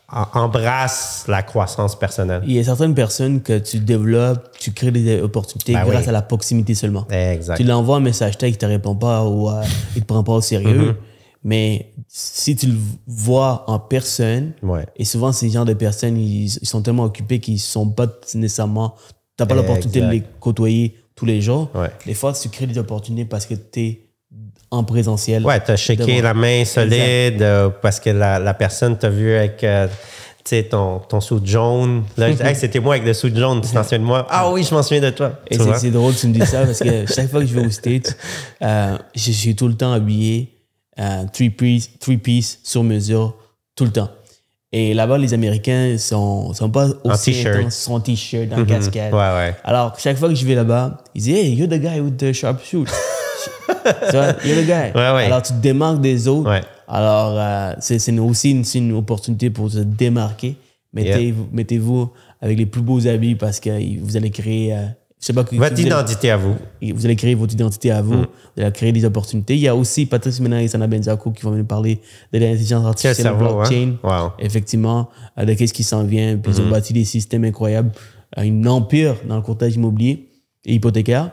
embrassent la croissance personnelle. Il y a certaines personnes que tu développes, tu crées des opportunités grâce à la proximité seulement. Exact. Tu l'envoies un message texte, il ne te répond pas ou il ne te prend pas au sérieux. Mais si tu le vois en personne, et souvent ces genres de personnes, ils sont tellement occupés qu'ils ne sont pas nécessairement... Tu n'as pas l'opportunité de les côtoyer tous les jours. Des fois, tu crées des opportunités parce que tu es en présentiel. Ouais, tu as shaké la main solide parce que la personne t'a vu avec sais, ton suit jaune. Là, hey, c'était moi avec le suit jaune, tu t'en souviens de moi? Ah oui, je m'en souviens de toi. Et c'est drôle que tu me dis ça parce que chaque fois que je vais aux States, je suis tout le temps habillé three piece sur mesure, tout le temps. Et là-bas, les Américains sont pas aussi intenses, sont en t-shirt, en casquette. Ouais. Alors, chaque fois que je vais là-bas, ils disent « Hey, you're the guy with the sharp suit. » Tu vois, you're the guy. Ouais. Alors, tu te démarques des autres. Ouais. Alors, c'est aussi une opportunité pour se démarquer. Mettez-vous avec les plus beaux habits parce que vous allez créer... je sais pas, votre identité à vous. Vous allez créer votre identité à vous. Vous allez créer des opportunités. Il y a aussi Patrice Mena et Sana Benzakou qui vont venir parler de l'intelligence artificielle, blockchain. Hein? Wow. Effectivement, de qu'est-ce qui s'en vient. Puis ils ont bâti des systèmes incroyables, un empire dans le courtage immobilier et hypothécaire.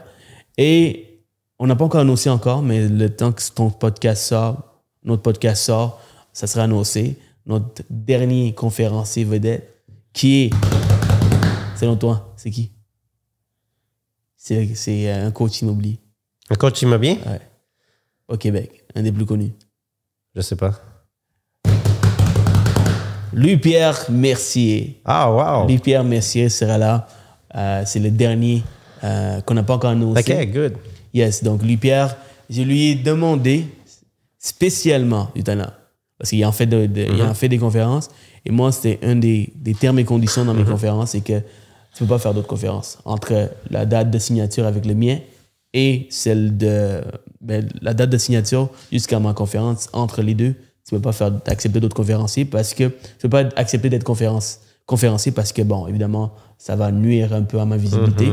Et on n'a pas encore annoncé mais le temps que notre podcast sort, ça sera annoncé. Notre dernier conférencier vedette, qui est, selon toi, c'est qui? C'est un coach immobilier. Un coach immobilier? Ouais. Au Québec, un des plus connus. Je sais pas. Louis-Pierre Mercier. Ah, wow. Louis-Pierre Mercier sera là. C'est le dernier qu'on n'a pas encore annoncé. OK, good. Yes, donc Louis-Pierre, je lui ai demandé spécialement, Utana, parce qu'il en fait, il en fait des conférences. Et moi, c'était un des termes et conditions dans mes conférences, c'est que tu peux pas faire d'autres conférences entre la date de signature avec le mien et celle de la date de signature jusqu'à ma conférence. Entre les deux, tu peux pas accepter d'autres conférenciers parce que tu peux pas accepter d'être conférencier parce que bon, évidemment, ça va nuire un peu à ma visibilité.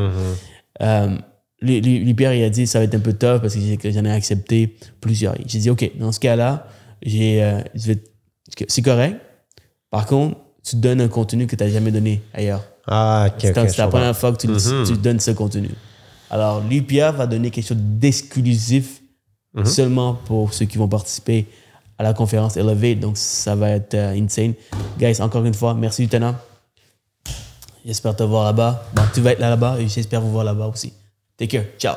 Pierre, il a dit ça va être un peu tough parce que j'en ai accepté plusieurs. J'ai dit OK, dans ce cas-là, c'est correct. Par contre, tu donnes un contenu que tu n'as jamais donné ailleurs. Ah, OK. C'est la première fois que tu donnes ce contenu. Alors, Louis-Pierre va donner quelque chose d'exclusif seulement pour ceux qui vont participer à la conférence Elevate. Donc, ça va être insane. Guys, encore une fois, merci Utana. J'espère te voir là-bas. Bon, tu vas être là-bas et j'espère vous voir là-bas aussi. Take care. Ciao.